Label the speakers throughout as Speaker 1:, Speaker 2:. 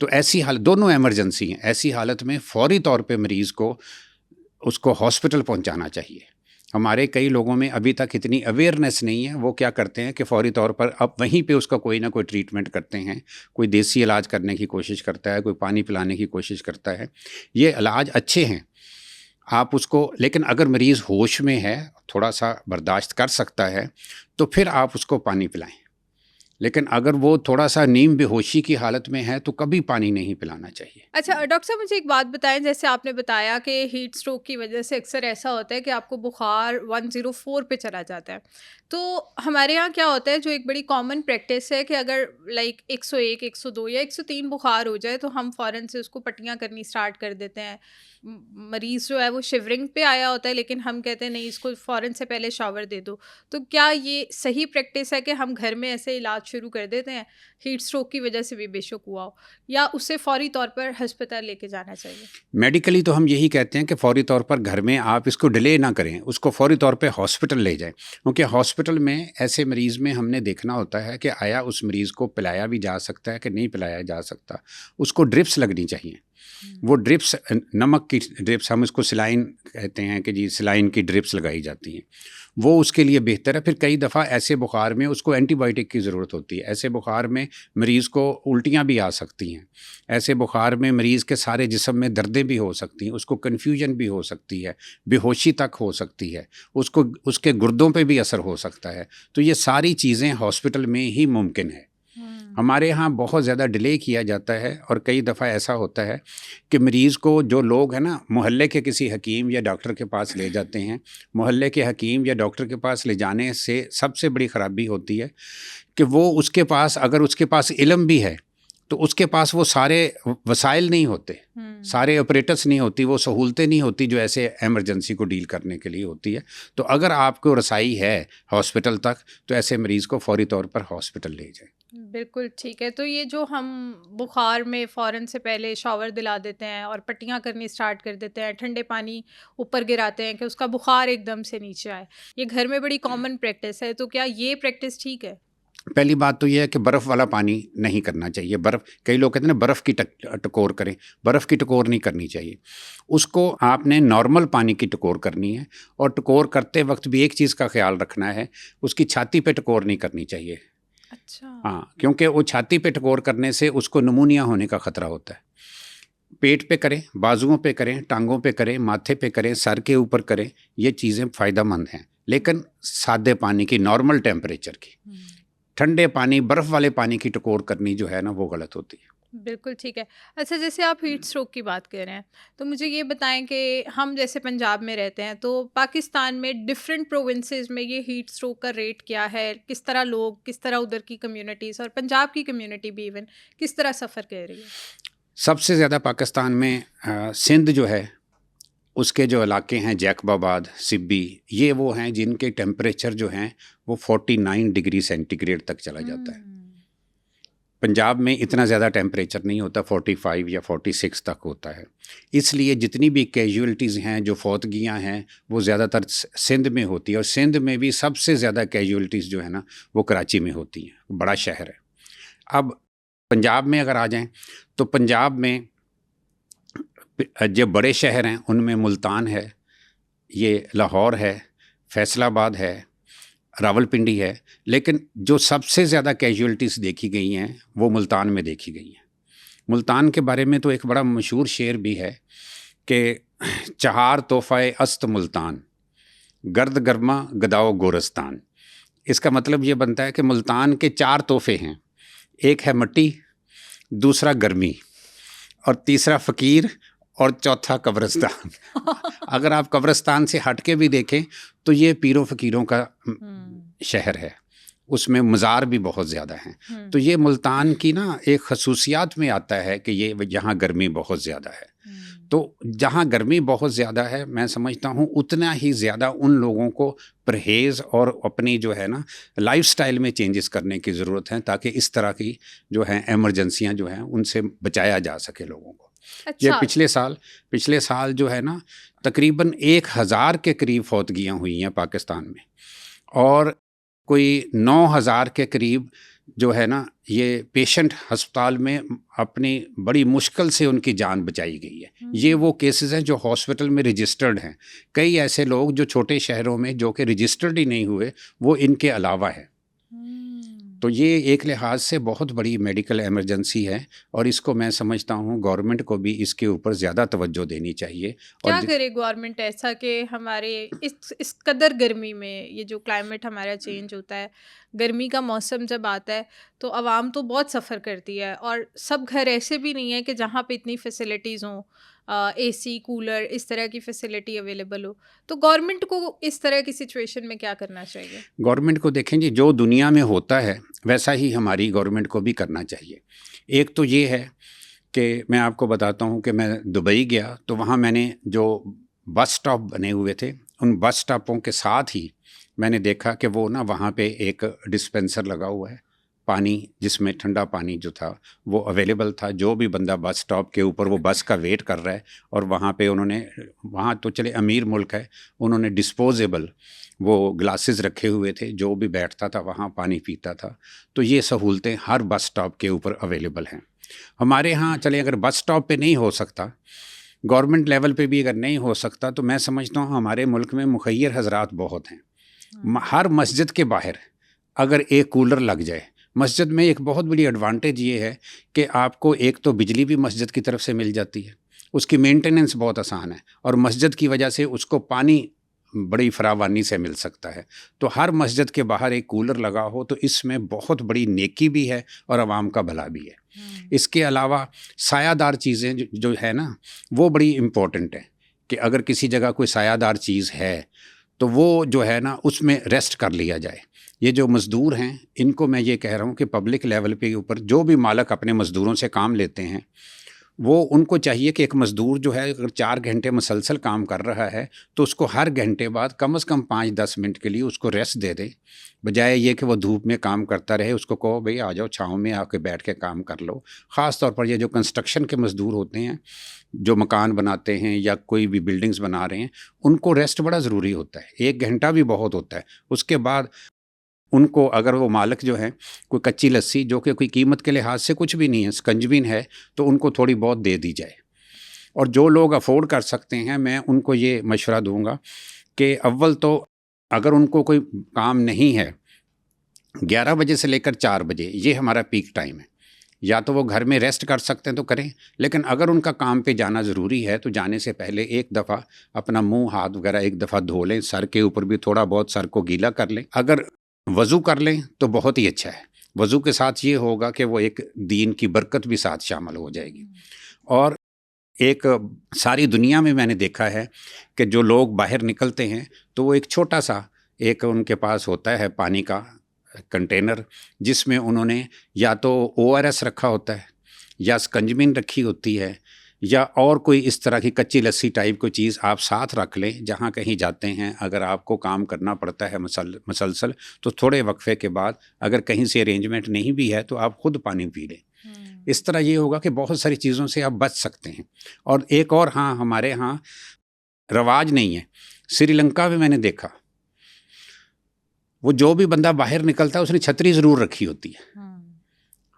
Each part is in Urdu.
Speaker 1: تو ایسی حالت، دونوں ایمرجنسی ہیں، ایسی حالت میں فوری طور پہ مریض کو اس کو ہاسپٹل پہنچانا چاہیے. ہمارے کئی لوگوں میں ابھی تک اتنی اویئرنیس نہیں ہے. وہ کیا کرتے ہیں کہ فوری طور پر اب وہیں پہ اس کا کوئی نہ کوئی ٹریٹمنٹ کرتے ہیں. کوئی دیسی علاج کرنے کی کوشش کرتا ہے، کوئی پانی پلانے کی کوشش کرتا ہے. یہ علاج اچھے ہیں آپ اس کو، لیکن اگر مریض ہوش میں ہے، تھوڑا سا برداشت کر سکتا ہے، تو پھر آپ اس کو پانی پلائیں. لیکن اگر وہ تھوڑا سا نیم بے ہوشی کی حالت میں ہے تو کبھی پانی نہیں پلانا چاہیے.
Speaker 2: اچھا ڈاکٹر صاحب، مجھے ایک بات بتائیں، جیسے آپ نے بتایا کہ ہیٹ اسٹروک کی وجہ سے اکثر ایسا ہوتا ہے کہ آپ کو بخار 104 پہ چلا جاتا ہے. تو ہمارے یہاں کیا ہوتا ہے، جو ایک بڑی کامن پریکٹس ہے کہ اگر لائک 101 102 یا 103 بخار ہو جائے تو ہم فوراً سے اس کو پٹیاں کرنی اسٹارٹ کر دیتے ہیں. مریض جو ہے وہ شیورنگ پہ آیا ہوتا ہے، لیکن ہم کہتے ہیں نہیں، اس کو فوراً سے پہلے شاور دے دو. تو کیا یہ صحیح پریکٹس ہے کہ ہم گھر میں ایسے علاج شروع کر دیتے ہیں ہیٹ اسٹروک کی وجہ سے بھی بے شک ہوا ہو، یا اسے فوری طور پر ہسپتال لے کے جانا چاہیے؟
Speaker 1: میڈیکلی تو ہم یہی کہتے ہیں کہ فوری طور پر گھر میں آپ اس کو ڈیلے نہ کریں، اس کو فوری طور پہ ہاسپٹل لے جائیں. کیونکہ ہاسپٹل میں ایسے مریض میں ہم نے دیکھنا ہوتا ہے کہ آیا اس مریض کو پلایا بھی جا سکتا ہے کہ نہیں پلایا جا سکتا. اس کو ڈرپس لگنی چاہیے. وہ ڈرپس، نمک کی ڈرپس، ہم اس کو سلائن کہتے ہیں کہ جی سلائن کی ڈرپس لگائی جاتی ہیں، وہ اس کے لیے بہتر ہے. پھر کئی دفعہ ایسے بخار میں اس کو اینٹی بائیوٹک کی ضرورت ہوتی ہے. ایسے بخار میں مریض کو الٹیاں بھی آ سکتی ہیں. ایسے بخار میں مریض کے سارے جسم میں دردیں بھی ہو سکتی ہیں، اس کو کنفیوژن بھی ہو سکتی ہے، بے ہوشی تک ہو سکتی ہے، اس کے گردوں پہ بھی اثر ہو سکتا ہے. تو یہ ساری چیزیں ہاسپٹل میں ہی ممکن ہے. ہمارے ہاں بہت زیادہ ڈیلے کیا جاتا ہے، اور کئی دفعہ ایسا ہوتا ہے کہ مریض کو، جو لوگ ہیں نا محلے کے کسی حکیم یا ڈاکٹر کے پاس لے جاتے ہیں، محلے کے حکیم یا ڈاکٹر کے پاس لے جانے سے سب سے بڑی خرابی ہوتی ہے کہ وہ اس کے پاس، اگر اس کے پاس علم بھی ہے تو اس کے پاس وہ سارے وسائل نہیں ہوتے، سارے آپریٹرس نہیں ہوتی، وہ سہولتیں نہیں ہوتی جو ایسے ایمرجنسی کو ڈیل کرنے کے لیے ہوتی ہے. تو اگر آپ کو رسائی ہے ہاسپٹل تک تو ایسے مریض کو فوری طور پر ہاسپٹل لے جائیں.
Speaker 2: بالکل ٹھیک ہے. تو یہ جو ہم بخار میں فوراً سے پہلے شاور دلا دیتے ہیں اور پٹیاں کرنی اسٹارٹ کر دیتے ہیں، ٹھنڈے پانی اوپر گراتے ہیں کہ اس کا بخار ایک دم سے نیچے آئے، یہ گھر میں بڑی کامن پریکٹس ہے. تو کیا یہ پریکٹس ٹھیک ہے؟
Speaker 1: پہلی بات تو یہ ہے کہ برف والا پانی نہیں کرنا چاہیے. برف، کئی لوگ کہتے ہیں نا برف کی ٹکور کریں، برف کی ٹکور نہیں کرنی چاہیے. اس کو آپ نے نارمل پانی کی ٹکور کرنی ہے، اور ٹکور کرتے وقت بھی ایک چیز کا خیال رکھنا ہے، اس کی چھاتی پہ ٹکور نہیں کرنی چاہیے.
Speaker 2: اچھا.
Speaker 1: ہاں، کیونکہ وہ چھاتی پہ ٹکور کرنے سے اس کو نمونیا ہونے کا خطرہ ہوتا ہے. پیٹ پہ کریں، بازوؤں پہ کریں، ٹانگوں پہ کریں، ماتھے پہ کریں، سر کے اوپر کریں، یہ چیزیں فائدہ مند ہیں. لیکن سادے پانی کی، نارمل ٹیمپریچر کی، ٹھنڈے پانی، برف والے پانی کی ٹکور کرنی جو ہے نا وہ غلط ہوتی ہے.
Speaker 2: بالکل ٹھیک ہے. اچھا، جیسے آپ ہیٹ اسٹروک کی بات کر رہے ہیں تو مجھے یہ بتائیں کہ ہم جیسے پنجاب میں رہتے ہیں، تو پاکستان میں ڈفرینٹ پروونسز میں یہ ہیٹ اسٹروک کا ریٹ کیا ہے، کس طرح لوگ، کس طرح ادھر کی کمیونٹیز اور پنجاب کی کمیونٹی بھی ایون کس طرح سفر کر رہی ہے؟
Speaker 1: سب سے زیادہ پاکستان میں سندھ جو ہے، اس کے جو علاقے ہیں جیکب آباد، سبی، یہ وہ ہیں جن کے ٹیمپریچر جو ہیں وہ 49 ڈگری سینٹی گریڈ تک چلا جاتا ہے. پنجاب میں اتنا زیادہ ٹیمپریچر نہیں ہوتا، 45 یا 46 تک ہوتا ہے. اس لیے جتنی بھی کیجولٹیز ہیں، جو فوتگیاں ہیں، وہ زیادہ تر سندھ میں ہوتی ہے. اور سندھ میں بھی سب سے زیادہ کیجولٹیز جو ہے نا وہ کراچی میں ہوتی ہیں، بڑا شہر ہے. اب پنجاب میں اگر آ جائیں تو پنجاب میں جو بڑے شہر ہیں ان میں ملتان ہے، یہ لاہور ہے، فیصل آباد ہے، راول پنڈی ہے. لیکن جو سب سے زیادہ کیجولٹیز دیکھی گئی ہیں وہ ملتان میں دیکھی گئی ہیں. ملتان کے بارے میں تو ایک بڑا مشہور شعر بھی ہے کہ چہار تحفہ است ملتان، گرد گرما گداؤ گورستان. اس کا مطلب یہ بنتا ہے کہ ملتان کے 4 تحفے ہیں، ایک ہے مٹی، دوسرا گرمی، اور تیسرا فقیر، اور چوتھا قبرستان. اگر آپ قبرستان سے ہٹ کے بھی دیکھیں تو یہ پیروں فقیروں کا شہر ہے، اس میں مزار بھی بہت زیادہ ہیں. تو یہ ملتان کی نا ایک خصوصیات میں آتا ہے کہ یہ یہاں گرمی بہت زیادہ ہے. تو جہاں گرمی بہت زیادہ ہے، میں سمجھتا ہوں اتنا ہی زیادہ ان لوگوں کو پرہیز اور اپنی جو ہے نا لائف سٹائل میں چینجز کرنے کی ضرورت ہے، تاکہ اس طرح کی جو ہیں ایمرجنسیاں جو ہیں ان سے بچایا جا سکے لوگوں کو. یہ پچھلے سال جو ہے نا تقریباً 1000 کے قریب فوتگیاں ہوئی ہیں پاکستان میں، اور کوئی 9000 کے قریب جو ہے نا یہ پیشنٹ ہسپتال میں اپنی بڑی مشکل سے ان کی جان بچائی گئی ہے. یہ وہ کیسز ہیں جو ہاسپٹل میں رجسٹرڈ ہیں. کئی ایسے لوگ جو چھوٹے شہروں میں جو کہ رجسٹرڈ ہی نہیں ہوئے وہ ان کے علاوہ ہے. تو یہ ایک لحاظ سے بہت بڑی میڈیکل ایمرجنسی ہے اور اس کو میں سمجھتا ہوں گورنمنٹ کو بھی اس کے اوپر زیادہ توجہ دینی چاہیے.
Speaker 2: کیا کرے گورنمنٹ ایسا کہ ہمارے اس قدر گرمی میں یہ جو کلائمیٹ ہمارا چینج ہوتا ہے, گرمی کا موسم جب آتا ہے تو عوام تو بہت سفر کرتی ہے اور سب گھر ایسے بھی نہیں ہیں کہ جہاں پہ اتنی فیسلٹیز ہوں, اے سی, کولر, اس طرح کی فیسلٹی اویلیبل ہو. تو گورنمنٹ کو اس طرح کی سچویشن میں کیا کرنا چاہیے؟
Speaker 1: گورنمنٹ کو دیکھیں جی, جو دنیا میں ہوتا ہے ویسا ہی ہماری گورنمنٹ کو بھی کرنا چاہیے. ایک تو یہ ہے کہ میں آپ کو بتاتا ہوں کہ میں دبئی گیا تو وہاں میں نے جو بس سٹاپ بنے ہوئے تھے ان بس سٹاپوں کے ساتھ ہی میں نے دیکھا کہ وہ نا وہاں پہ ایک ڈسپینسر لگا ہوا ہے پانی, جس میں ٹھنڈا پانی جو تھا وہ اویلیبل تھا. جو بھی بندہ بس سٹاپ کے اوپر وہ بس کا ویٹ کر رہا ہے اور وہاں پہ انہوں نے, وہاں تو چلے امیر ملک ہے, انہوں نے ڈسپوزیبل وہ گلاسز رکھے ہوئے تھے, جو بھی بیٹھتا تھا وہاں پانی پیتا تھا. تو یہ سہولتیں ہر بس سٹاپ کے اوپر اویلیبل ہیں. ہمارے ہاں چلیں اگر بس سٹاپ پہ نہیں ہو سکتا, گورنمنٹ لیول پہ بھی اگر نہیں ہو سکتا, تو میں سمجھتا ہوں ہمارے ملک میں مخیر حضرات بہت ہیں. ہر مسجد کے باہر اگر ایک کولر لگ جائے, مسجد میں ایک بہت بڑی ایڈوانٹیج یہ ہے کہ آپ کو ایک تو بجلی بھی مسجد کی طرف سے مل جاتی ہے, اس کی مینٹیننس بہت آسان ہے, اور مسجد کی وجہ سے اس کو پانی بڑی فراوانی سے مل سکتا ہے. تو ہر مسجد کے باہر ایک کولر لگا ہو تو اس میں بہت بڑی نیکی بھی ہے اور عوام کا بھلا بھی ہے. اس کے علاوہ سایہ دار چیزیں جو ہے نا وہ بڑی امپورٹنٹ ہے کہ اگر کسی جگہ کوئی سایہ دار چیز ہے تو وہ جو ہے نا اس میں ریسٹ کر لیا جائے. یہ جو مزدور ہیں ان کو میں یہ کہہ رہا ہوں کہ پبلک لیول پہ اوپر جو بھی مالک اپنے مزدوروں سے کام لیتے ہیں وہ ان کو چاہیے کہ ایک مزدور جو ہے اگر 4 گھنٹے مسلسل کام کر رہا ہے تو اس کو ہر گھنٹے بعد کم از کم 5-10 منٹ کے لیے اس کو ریسٹ دے دے, بجائے یہ کہ وہ دھوپ میں کام کرتا رہے. اس کو کہو بھئی آ جاؤ چھاؤں میں آ کے بیٹھ کے کام کر لو. خاص طور پر یہ جو کنسٹرکشن کے مزدور ہوتے ہیں جو مکان بناتے ہیں یا کوئی بھی بلڈنگز بنا رہے ہیں, ان کو ریسٹ بڑا ضروری ہوتا ہے. 1 گھنٹہ بھی بہت ہوتا ہے. اس کے بعد ان کو اگر وہ مالک جو ہے کوئی کچی لسی جو کہ کوئی قیمت کے لحاظ سے کچھ بھی نہیں ہے, سکنجبین ہے, تو ان کو تھوڑی بہت دے دی جائے. اور جو لوگ افورڈ کر سکتے ہیں میں ان کو یہ مشورہ دوں گا کہ اول تو اگر ان کو کوئی کام نہیں ہے 11 بجے سے لے کر 4 بجے یہ ہمارا پیک ٹائم ہے, یا تو وہ گھر میں ریسٹ کر سکتے ہیں تو کریں, لیکن اگر ان کا کام پہ جانا ضروری ہے تو جانے سے پہلے ایک دفعہ اپنا منہ ہاتھ وغیرہ ایک دفعہ دھو لیں, سر کے اوپر بھی تھوڑا بہت سر کو گیلا کر لیں. اگر وضو کر لیں تو بہت ہی اچھا ہے. وضو کے ساتھ یہ ہوگا کہ وہ ایک دین کی برکت بھی ساتھ شامل ہو جائے گی. اور ایک ساری دنیا میں نے دیکھا ہے کہ جو لوگ باہر نکلتے ہیں تو وہ ایک چھوٹا سا ایک ان کے پاس ہوتا ہے پانی کا کنٹینر, جس میں انہوں نے یا تو ORS رکھا ہوتا ہے یا سکنجبین رکھی ہوتی ہے یا اور کوئی اس طرح کی کچی لسی ٹائپ کوئی چیز آپ ساتھ رکھ لیں. جہاں کہیں جاتے ہیں اگر آپ کو کام کرنا پڑتا ہے مسلسل تو تھوڑے وقفے کے بعد اگر کہیں سے ارینجمنٹ نہیں بھی ہے تو آپ خود پانی پی لیں. اس طرح یہ ہوگا کہ بہت ساری چیزوں سے آپ بچ سکتے ہیں. اور ایک اور ہاں ہمارے ہاں رواج نہیں ہے, سری لنکا میں نے دیکھا وہ جو بھی بندہ باہر نکلتا ہے اس نے چھتری ضرور رکھی ہوتی ہے.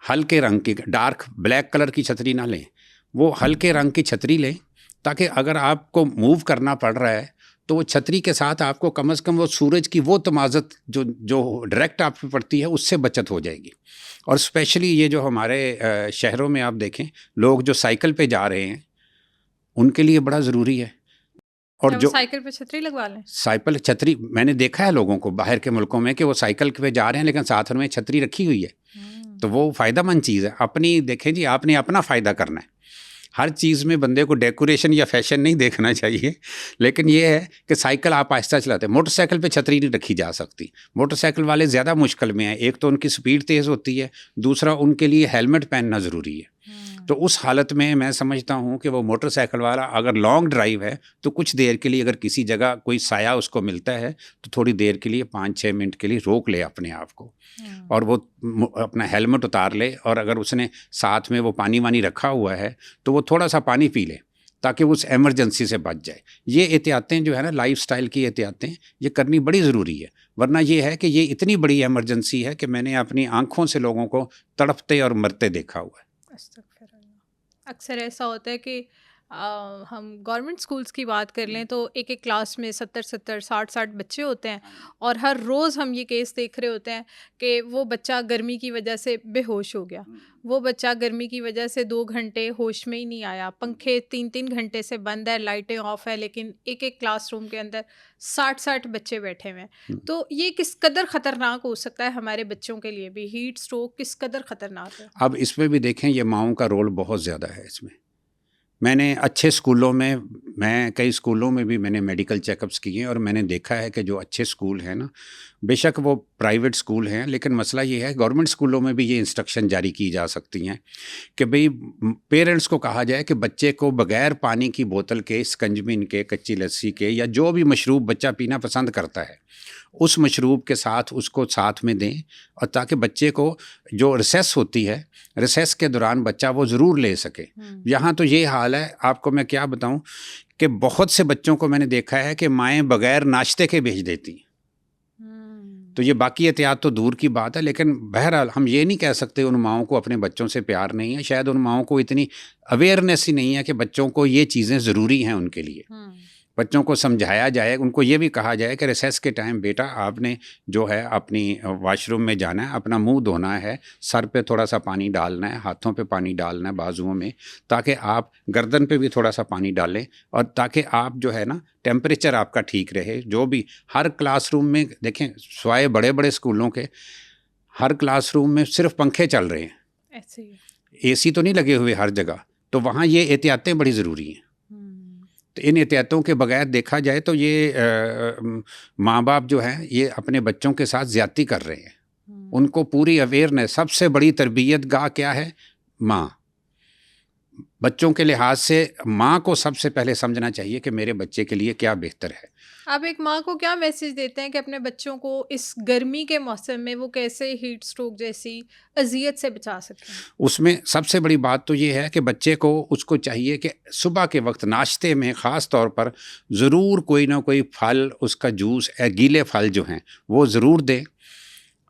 Speaker 1: ہلکے رنگ کی, ڈارک بلیک کلر کی چھتری نہ لیں, وہ ہلکے رنگ کی چھتری لیں تاکہ اگر آپ کو موو کرنا پڑ رہا ہے تو وہ چھتری کے ساتھ آپ کو کم از کم وہ سورج کی وہ تمازت جو ڈائریکٹ آپ پہ پڑتی ہے اس سے بچت ہو جائے گی. اور اسپیشلی یہ جو ہمارے شہروں میں آپ دیکھیں لوگ جو سائیکل پہ جا رہے ہیں ان کے لیے بڑا ضروری ہے. اور جو
Speaker 2: سائیکل پہ چھتری لگوا لیں,
Speaker 1: سائیکل چھتری میں نے دیکھا ہے لوگوں کو باہر کے ملکوں میں کہ وہ سائیکل پہ جا رہے ہیں لیکن ساتھ میں چھتری رکھی ہوئی ہے. تو وہ فائدہ مند چیز ہے. اپنی دیکھیں جی آپ نے اپنا فائدہ کرنا ہے. ہر چیز میں بندے کو ڈیکوریشن یا فیشن نہیں دیکھنا چاہیے, لیکن یہ ہے کہ سائیکل آپ آہستہ چلاتے ہیں. موٹر سائیکل پہ چھتری نہیں رکھی جا سکتی. موٹر سائیکل والے زیادہ مشکل میں ہیں. ایک تو ان کی سپیڈ تیز ہوتی ہے, دوسرا ان کے لیے ہیلمٹ پہننا ضروری ہے. تو اس حالت میں سمجھتا ہوں کہ وہ موٹر سائیکل والا اگر لانگ ڈرائیو ہے تو کچھ دیر کے لیے اگر کسی جگہ کوئی سایہ اس کو ملتا ہے تو تھوڑی دیر کے لیے 5-6 منٹ کے لیے روک لے اپنے آپ کو, اور وہ اپنا ہیلمٹ اتار لے, اور اگر اس نے ساتھ میں وہ پانی وانی رکھا ہوا ہے تو وہ تھوڑا سا پانی پی لے تاکہ وہ اس ایمرجنسی سے بچ جائے. یہ احتیاطیں جو ہے نا، لائف سٹائل کی احتیاطیں، یہ کرنی بڑی ضروری ہے. ورنہ یہ ہے کہ یہ اتنی بڑی ایمرجنسی ہے کہ میں نے اپنی آنکھوں سے لوگوں کو تڑپتے اور مرتے دیکھا ہوا ہے.
Speaker 2: استغفر اللہ. اکثر ایسا ہوتا ہے کہ ہم گورنمنٹ اسکولس کی بات کر لیں تو ایک ایک کلاس میں 60 بچے ہوتے ہیں، اور ہر روز ہم یہ کیس دیکھ رہے ہوتے ہیں کہ وہ بچہ گرمی کی وجہ سے بے ہوش ہو گیا، وہ بچہ گرمی کی وجہ سے 2 گھنٹے ہوش میں ہی نہیں آیا، پنکھے 3 گھنٹے سے بند ہے، لائٹیں آف ہے، لیکن ایک ایک کلاس روم کے اندر 60 بچے بیٹھے ہوئے ہیں. تو یہ کس قدر خطرناک ہو سکتا ہے ہمارے بچوں کے لیے بھی؟ ہیٹ اسٹروک کس قدر خطرناک ہے؟
Speaker 1: اب اس میں بھی دیکھیں، یہ ماؤں کا رول بہت زیادہ ہے اس میں. میں نے اچھے اسکولوں میں، کئی اسکولوں میں بھی میں نے میڈیکل چیک اپس کیے، اور میں نے دیکھا ہے کہ جو اچھے اسکول ہیں نا، بے شک وہ پرائیویٹ اسکول ہیں، لیکن مسئلہ یہ ہے گورنمنٹ اسکولوں میں بھی یہ انسٹرکشن جاری کی جا سکتی ہیں کہ بھئی پیرنٹس کو کہا جائے کہ بچے کو بغیر پانی کی بوتل کے، سکنجبن کے، کچی لسی کے، یا جو بھی مشروب بچہ پینا پسند کرتا ہے، اس مشروب کے ساتھ اس کو ساتھ میں دیں، اور تاکہ بچے کو جو ریسیس ہوتی ہے، ریسیس کے دوران بچہ وہ ضرور لے سکے. یہاں تو یہ حال ہے، آپ کو میں کیا بتاؤں کہ بہت سے بچوں کو میں نے دیکھا ہے کہ مائیں بغیر ناشتے کے بھیج دیتی ہیں. تو یہ باقی احتیاط تو دور کی بات ہے، لیکن بہرحال ہم یہ نہیں کہہ سکتے ان ماؤں کو اپنے بچوں سے پیار نہیں ہے. شاید ان ماؤں کو اتنی اویئرنیس ہی نہیں ہے کہ بچوں کو یہ چیزیں ضروری ہیں ان کے لیے. بچوں کو سمجھایا جائے، ان کو یہ بھی کہا جائے کہ ریسیس کے ٹائم بیٹا آپ نے جو ہے اپنی واش روم میں جانا ہے، اپنا منہ دھونا ہے، سر پہ تھوڑا سا پانی ڈالنا ہے، ہاتھوں پہ پانی ڈالنا ہے، بازوؤں میں، تاکہ آپ گردن پہ بھی تھوڑا سا پانی ڈالیں، اور تاکہ آپ جو ہے نا ٹیمپریچر آپ کا ٹھیک رہے. جو بھی ہر کلاس روم میں دیکھیں، سوائے بڑے بڑے اسکولوں کے، ہر کلاس روم میں صرف پنکھے چل رہے ہیں، اے سی تو نہیں لگے ہوئے ہر جگہ. تو وہاں یہ احتیاطیں بڑی ضروری ہیں. تو ان احتیاطوں کے بغیر دیکھا جائے تو یہ ماں باپ جو ہیں یہ اپنے بچوں کے ساتھ زیادتی کر رہے ہیں. ان کو پوری اویئرنیس، سب سے بڑی تربیت گاہ کیا ہے؟ ماں. بچوں کے لحاظ سے ماں کو سب سے پہلے سمجھنا چاہیے کہ میرے بچے کے لیے کیا بہتر ہے.
Speaker 2: آپ ایک ماں کو کیا میسج دیتے ہیں کہ اپنے بچوں کو اس گرمی کے موسم میں وہ کیسے ہیٹ اسٹروک جیسی اذیت سے بچا سکیں؟
Speaker 1: اس میں سب سے بڑی بات تو یہ ہے کہ بچے کو، اس کو چاہیے کہ صبح کے وقت ناشتے میں خاص طور پر ضرور کوئی نہ کوئی پھل، اس کا جوس، گیلے پھل جو ہیں وہ ضرور دیں.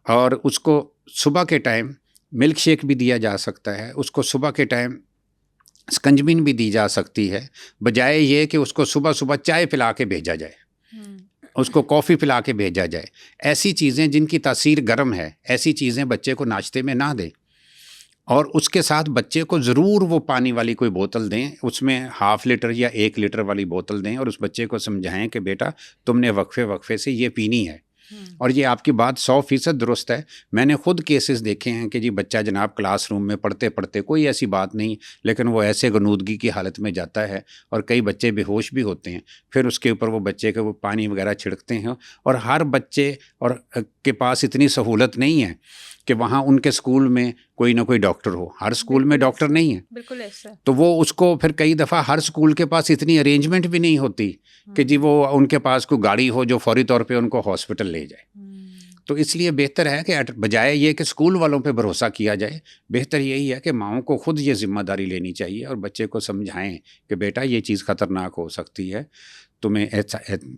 Speaker 1: اور اس کو صبح کے ٹائم ملک شیک بھی دیا جا سکتا ہے، اس کو صبح کے ٹائم سکنجبن بھی دی جا سکتی ہے، بجائے یہ کہ اس کو صبح صبح چائے پلا کے بھیجا جائے، اس کو کافی پلا کے بھیجا جائے. ایسی چیزیں جن کی تاثیر گرم ہے، ایسی چیزیں بچے کو ناشتے میں نہ دیں. اور اس کے ساتھ بچے کو ضرور وہ پانی والی کوئی بوتل دیں، اس میں 1/2 لیٹر یا 1 لیٹر والی بوتل دیں، اور اس بچے کو سمجھائیں کہ بیٹا تم نے وقفے وقفے سے یہ پینی ہے. اور یہ آپ کی بات 100% درست ہے. میں نے خود کیسز دیکھے ہیں کہ جی بچہ جناب کلاس روم میں پڑھتے پڑھتے، کوئی ایسی بات نہیں، لیکن وہ ایسے غنودگی کی حالت میں جاتا ہے، اور کئی بچے بے ہوش بھی ہوتے ہیں. پھر اس کے اوپر وہ بچے کے وہ پانی وغیرہ چھڑکتے ہیں، اور ہر بچے اور کے پاس اتنی سہولت نہیں ہے کہ وہاں ان کے اسکول میں کوئی نہ کوئی ڈاکٹر ہو. ہر اسکول میں ڈاکٹر نہیں ہے.
Speaker 2: بالکل ایسا. تو
Speaker 1: وہ اس کو پھر کئی دفعہ ہر اسکول کے پاس اتنی ارینجمنٹ بھی نہیں ہوتی کہ جی وہ ان کے پاس کوئی گاڑی ہو جو فوری طور پہ ان کو ہاسپٹل لے جائے. تو اس لیے بہتر ہے کہ بجائے یہ کہ اسکول والوں پہ بھروسہ کیا جائے، بہتر یہی ہے کہ ماؤں کو خود یہ ذمہ داری لینی چاہیے، اور بچے کو سمجھائیں کہ بیٹا یہ چیز خطرناک ہو سکتی ہے، تمہیں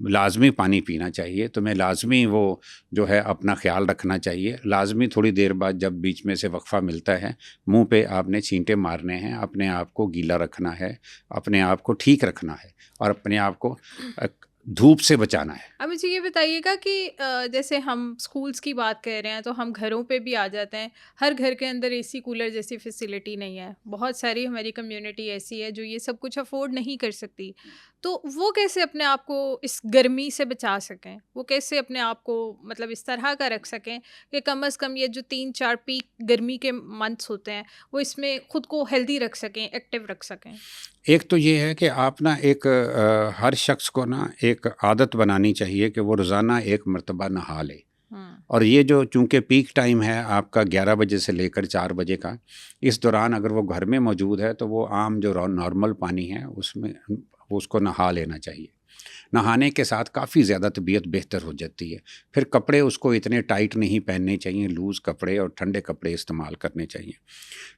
Speaker 1: لازمی پانی پینا چاہیے، تمہیں لازمی وہ جو ہے اپنا خیال رکھنا چاہیے، لازمی تھوڑی دیر بعد جب بیچ میں سے وقفہ ملتا ہے منہ پہ آپ نے چھینٹے مارنے ہیں، اپنے آپ کو گیلا رکھنا ہے، اپنے آپ کو ٹھیک رکھنا ہے، اور اپنے آپ کو دھوپ سے بچانا ہے.
Speaker 2: اب مجھے یہ بتائیے گا کہ جیسے ہم اسکولس کی بات کر رہے ہیں تو ہم گھروں پہ بھی آ جاتے ہیں. ہر گھر کے اندر اے سی کولر جیسی فیسلٹی نہیں ہے. بہت ساری ہماری کمیونٹی ایسی ہے جو یہ سب کچھ افورڈ نہیں کر سکتی. تو وہ کیسے اپنے آپ کو اس گرمی سے بچا سکیں؟ وہ کیسے اپنے آپ کو مطلب اس طرح کا رکھ سکیں کہ کم از کم یہ جو 3-4 پیک گرمی کے منتھس ہوتے ہیں وہ اس میں خود کو ہیلدی رکھ سکیں، ایکٹیو رکھ سکیں؟
Speaker 1: ایک تو یہ ہے کہ آپ نا ایک ہر شخص کو نا ایک عادت بنانی چاہیے کہ وہ روزانہ ایک مرتبہ نہا لے. اور یہ جو چونکہ پیک ٹائم ہے آپ کا 11 بجے سے لے کر 4 بجے کا، اس دوران اگر وہ گھر میں موجود ہے تو وہ عام جو نارمل پانی ہے اس میں اس کو نہا لینا چاہیے. نہانے کے ساتھ کافی زیادہ طبیعت بہتر ہو جاتی ہے. پھر کپڑے اس کو اتنے ٹائٹ نہیں پہننے چاہیے، لوز کپڑے اور ٹھنڈے کپڑے استعمال کرنے چاہیے.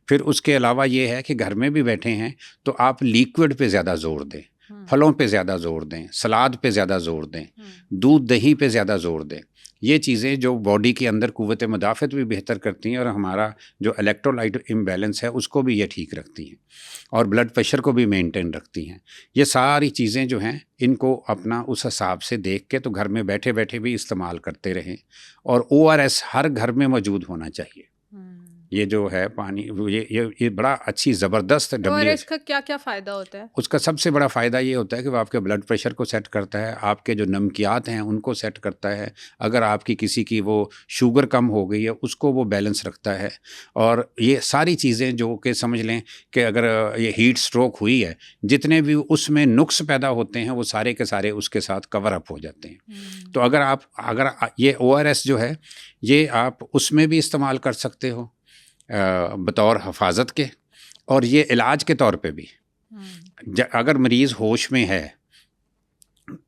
Speaker 1: پھر اس کے علاوہ یہ ہے کہ گھر میں بھی بیٹھے ہیں تو آپ لیکوڈ پہ زیادہ زور دیں، پھلوں پہ زیادہ زور دیں، سلاد پہ زیادہ زور دیں، دودھ دہی پہ زیادہ زور دیں. یہ چیزیں جو باڈی کے اندر قوت مدافعت بھی بہتر کرتی ہیں اور ہمارا جو الیکٹرولائٹ امبیلنس ہے اس کو بھی یہ ٹھیک رکھتی ہیں اور بلڈ پریشر کو بھی مینٹین رکھتی ہیں. یہ ساری چیزیں جو ہیں ان کو اپنا اس حساب سے دیکھ کے تو گھر میں بیٹھے بیٹھے بھی استعمال کرتے رہیں. اور ORS ہر گھر میں موجود ہونا چاہیے. یہ جو ہے پانی یہ بڑا اچھی زبردست
Speaker 2: ORS کا کیا کیا فائدہ ہوتا ہے؟
Speaker 1: اس کا سب سے بڑا فائدہ یہ ہوتا ہے کہ وہ آپ کے بلڈ پریشر کو سیٹ کرتا ہے، آپ کے جو نمکیات ہیں ان کو سیٹ کرتا ہے. اگر آپ کی کسی کی وہ شوگر کم ہو گئی ہے اس کو وہ بیلنس رکھتا ہے. اور یہ ساری چیزیں جو کہ سمجھ لیں کہ اگر یہ ہیٹ سٹروک ہوئی ہے جتنے بھی اس میں نقص پیدا ہوتے ہیں وہ سارے کے سارے اس کے ساتھ کور اپ ہو جاتے ہیں. تو اگر یہ ORS جو ہے یہ آپ اس میں بھی استعمال کر سکتے ہو بطور حفاظت کے، اور یہ علاج کے طور پہ بھی. اگر مریض ہوش میں ہے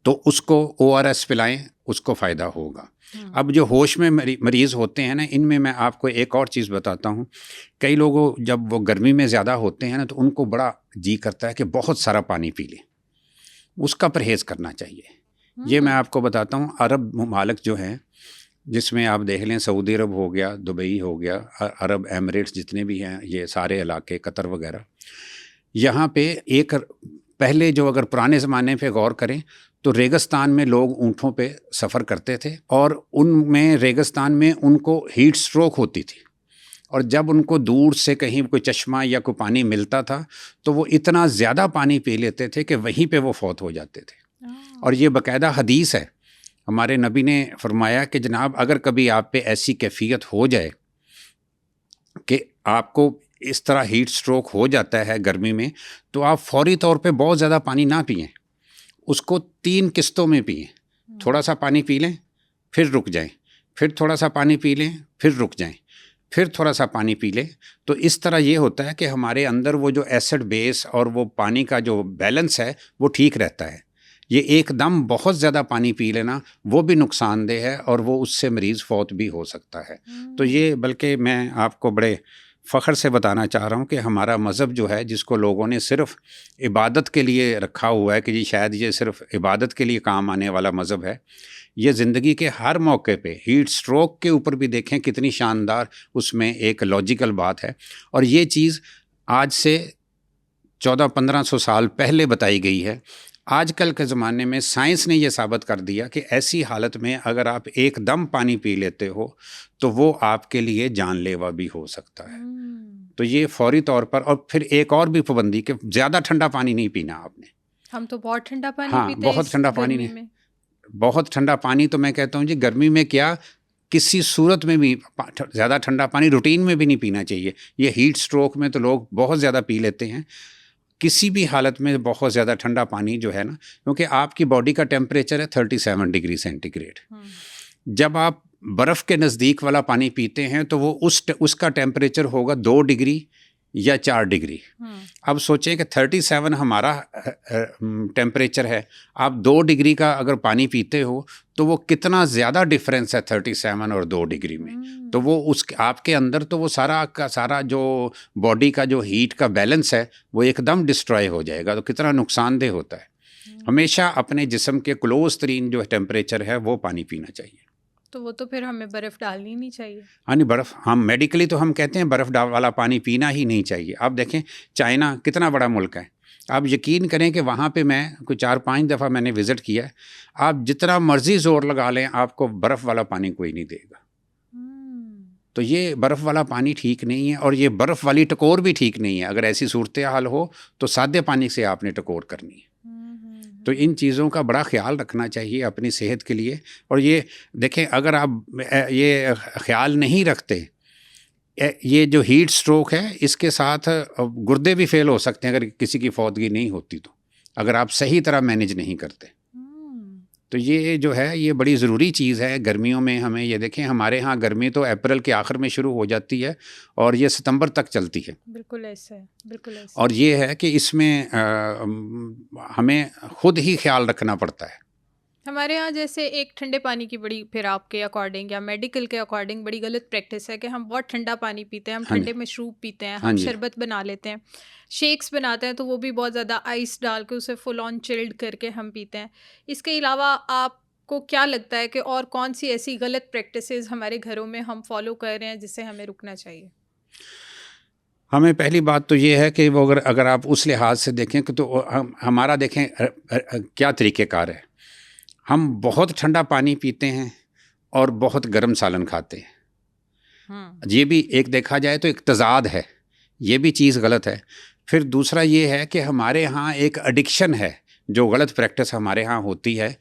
Speaker 1: تو اس کو ORS پلائیں، اس کو فائدہ ہوگا. اب جو ہوش میں مریض ہوتے ہیں نا، ان میں آپ کو ایک اور چیز بتاتا ہوں. کئی لوگوں جب وہ گرمی میں زیادہ ہوتے ہیں نا تو ان کو بڑا جی کرتا ہے کہ بہت سارا پانی پی لیں. اس کا پرہیز کرنا چاہیے. یہ میں آپ کو بتاتا ہوں، عرب ممالک جو ہیں جس میں آپ دیکھ لیں سعودی عرب ہو گیا، دبئی ہو گیا، عرب ایمریٹس جتنے بھی ہیں، یہ سارے علاقے، قطر وغیرہ، یہاں پہ ایک پہلے جو اگر پرانے زمانے پہ غور کریں تو ریگستان میں لوگ اونٹوں پہ سفر کرتے تھے اور ان میں ریگستان میں ان کو ہیٹ سٹروک ہوتی تھی. اور جب ان کو دور سے کہیں کوئی چشمہ یا کوئی پانی ملتا تھا تو وہ اتنا زیادہ پانی پی لیتے تھے کہ وہیں پہ وہ فوت ہو جاتے تھے. اور یہ باقاعدہ حدیث ہے. ہمارے نبی نے فرمایا کہ جناب اگر کبھی آپ پہ ایسی کیفیت ہو جائے کہ آپ کو اس طرح ہیٹ سٹروک ہو جاتا ہے گرمی میں، تو آپ فوری طور پہ بہت زیادہ پانی نہ پئیں، اس کو 3 قسطوں میں پئیں. تھوڑا سا پانی پی لیں، پھر رک جائیں، پھر تھوڑا سا پانی پی لیں، پھر رک جائیں، پھر تھوڑا سا پانی پی لیں. تو اس طرح یہ ہوتا ہے کہ ہمارے اندر وہ جو ایسڈ بیس اور وہ پانی کا جو بیلنس ہے وہ ٹھیک رہتا ہے. یہ ایک دم بہت زیادہ پانی پی لینا وہ بھی نقصان دہ ہے اور وہ اس سے مریض فوت بھی ہو سکتا ہے. تو یہ بلکہ میں آپ کو بڑے فخر سے بتانا چاہ رہا ہوں کہ ہمارا مذہب جو ہے جس کو لوگوں نے صرف عبادت کے لیے رکھا ہوا ہے کہ جی شاید یہ صرف عبادت کے لیے کام آنے والا مذہب ہے، یہ زندگی کے ہر موقع پہ ہیٹ سٹروک کے اوپر بھی دیکھیں کتنی شاندار اس میں ایک لاجیکل بات ہے. اور یہ چیز آج سے 1400-1500 سال پہلے بتائی گئی ہے. آج کل کے زمانے میں سائنس نے یہ ثابت کر دیا کہ ایسی حالت میں اگر آپ ایک دم پانی پی لیتے ہو تو وہ آپ کے لیے جان لیوا بھی ہو سکتا ہے. تو یہ فوری طور پر. اور پھر ایک اور بھی پابندی کہ زیادہ ٹھنڈا پانی نہیں پینا آپ نے.
Speaker 2: ہم تو بہت ٹھنڈا پانی پیتے ہیں.
Speaker 1: بہت ٹھنڈا پانی نہیں، بہت ٹھنڈا پانی تو میں کہتا ہوں جی گرمی میں کیا کسی صورت میں بھی زیادہ ٹھنڈا پانی روٹین میں بھی نہیں پینا چاہیے. یہ ہیٹ سٹروک میں تو لوگ بہت زیادہ پی لیتے ہیں. کسی بھی حالت میں بہت زیادہ ٹھنڈا پانی جو ہے نا، کیونکہ آپ کی باڈی کا ٹیمپریچر ہے 37 ڈگری سینٹی گریڈ. جب آپ برف کے نزدیک والا پانی پیتے ہیں تو وہ اس کا ٹیمپریچر ہوگا 2 ڈگری یا 4 ڈگری. اب سوچیں کہ 37 ہمارا ٹیمپریچر ہے، آپ 2 ڈگری کا اگر پانی پیتے ہو تو وہ کتنا زیادہ ڈفرینس ہے 37 اور 2 ڈگری میں. تو وہ آپ کے اندر تو وہ سارا کا سارا جو باڈی کا جو ہیٹ کا بیلنس ہے وہ ایک دم ڈسٹرائے ہو جائے گا. تو کتنا نقصان دہ ہوتا ہے. ہمیشہ اپنے جسم کے کلوز ترین جو ٹیمپریچر ہے وہ پانی پینا چاہیے.
Speaker 2: تو وہ تو پھر ہمیں برف ڈالنی نہیں چاہیے.
Speaker 1: ہاں نہیں، برف ہم میڈیکلی تو ہم کہتے ہیں برف والا پانی پینا ہی نہیں چاہیے. آپ دیکھیں چائنا کتنا بڑا ملک ہے. آپ یقین کریں کہ وہاں پہ میں کوئی 4-5 دفعہ میں نے وزٹ کیا ہے. آپ جتنا مرضی زور لگا لیں آپ کو برف والا پانی کوئی نہیں دے گا. تو یہ برف والا پانی ٹھیک نہیں ہے اور یہ برف والی ٹکور بھی ٹھیک نہیں ہے. اگر ایسی صورتحال ہو تو سادے پانی سے آپ نے ٹکور کرنی ہے. تو ان چیزوں کا بڑا خیال رکھنا چاہیے اپنی صحت کے لیے. اور یہ دیکھیں اگر آپ یہ خیال نہیں رکھتے، یہ جو ہیٹ سٹروک ہے اس کے ساتھ گردے بھی فیل ہو سکتے ہیں اگر کسی کی فوتگی نہیں ہوتی تو، اگر آپ صحیح طرح مینیج نہیں کرتے. تو یہ جو ہے یہ بڑی ضروری چیز ہے گرمیوں میں. ہمیں یہ دیکھیں ہمارے ہاں گرمی تو اپریل کے آخر میں شروع ہو جاتی ہے اور یہ ستمبر تک چلتی ہے.
Speaker 2: بالکل ایسا ہے، بالکل ایسا.
Speaker 1: اور یہ ہے کہ اس میں ہمیں خود ہی خیال رکھنا پڑتا ہے.
Speaker 2: ہمارے یہاں جیسے ایک ٹھنڈے پانی کی بڑی، پھر آپ کے اکارڈنگ یا میڈیکل کے اکارڈنگ بڑی غلط پریکٹس ہے کہ ہم بہت ٹھنڈا پانی پیتے ہیں، ہم ٹھنڈے مشروب پیتے ہیں، ہم شربت بنا لیتے ہیں، شیکس بناتے ہیں تو وہ بھی بہت زیادہ آئس ڈال کے اسے فل آن چلڈ کر کے ہم پیتے ہیں. اس کے علاوہ آپ کو کیا لگتا ہے کہ اور کون سی ایسی غلط پریکٹسز ہمارے گھروں میں ہم فالو کر رہے ہیں جسے ہمیں رکنا چاہیے؟
Speaker 1: ہمیں پہلی بات تو یہ ہے کہ وہ اگر آپ اس لحاظ سے دیکھیں کہ تو ہمارا دیکھیں کیا طریقہ کار ہے. ہم بہت ٹھنڈا پانی پیتے ہیں اور بہت گرم سالن کھاتے ہیں. یہ بھی ایک دیکھا جائے تو ایک تضاد ہے، یہ بھی چیز غلط ہے. پھر دوسرا یہ ہے کہ ہمارے ہاں ایک ایڈکشن ہے، جو غلط پریکٹس ہمارے ہاں ہوتی ہے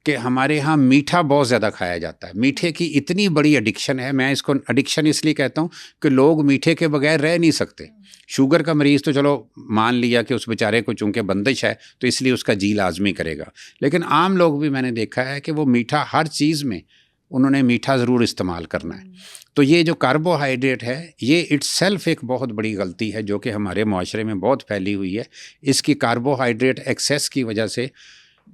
Speaker 1: کہ ہمارے ہاں میٹھا بہت زیادہ کھایا جاتا ہے. میٹھے کی اتنی بڑی ایڈکشن ہے، میں اس کو ایڈکشن اس لیے کہتا ہوں کہ لوگ میٹھے کے بغیر رہ نہیں سکتے. شوگر کا مریض تو چلو مان لیا کہ اس بیچارے کو چونکہ بندش ہے تو اس لیے اس کا جی لازمی کرے گا، لیکن عام لوگ بھی میں نے دیکھا ہے کہ وہ میٹھا ہر چیز میں انہوں نے میٹھا ضرور استعمال کرنا ہے. تو یہ جو کاربوہائیڈریٹ ہے یہ اٹ سیلف ایک بہت بڑی غلطی ہے جو کہ ہمارے معاشرے میں بہت پھیلی ہوئی ہے. اس کی کاربوہائیڈریٹ ایکسیس کی وجہ سے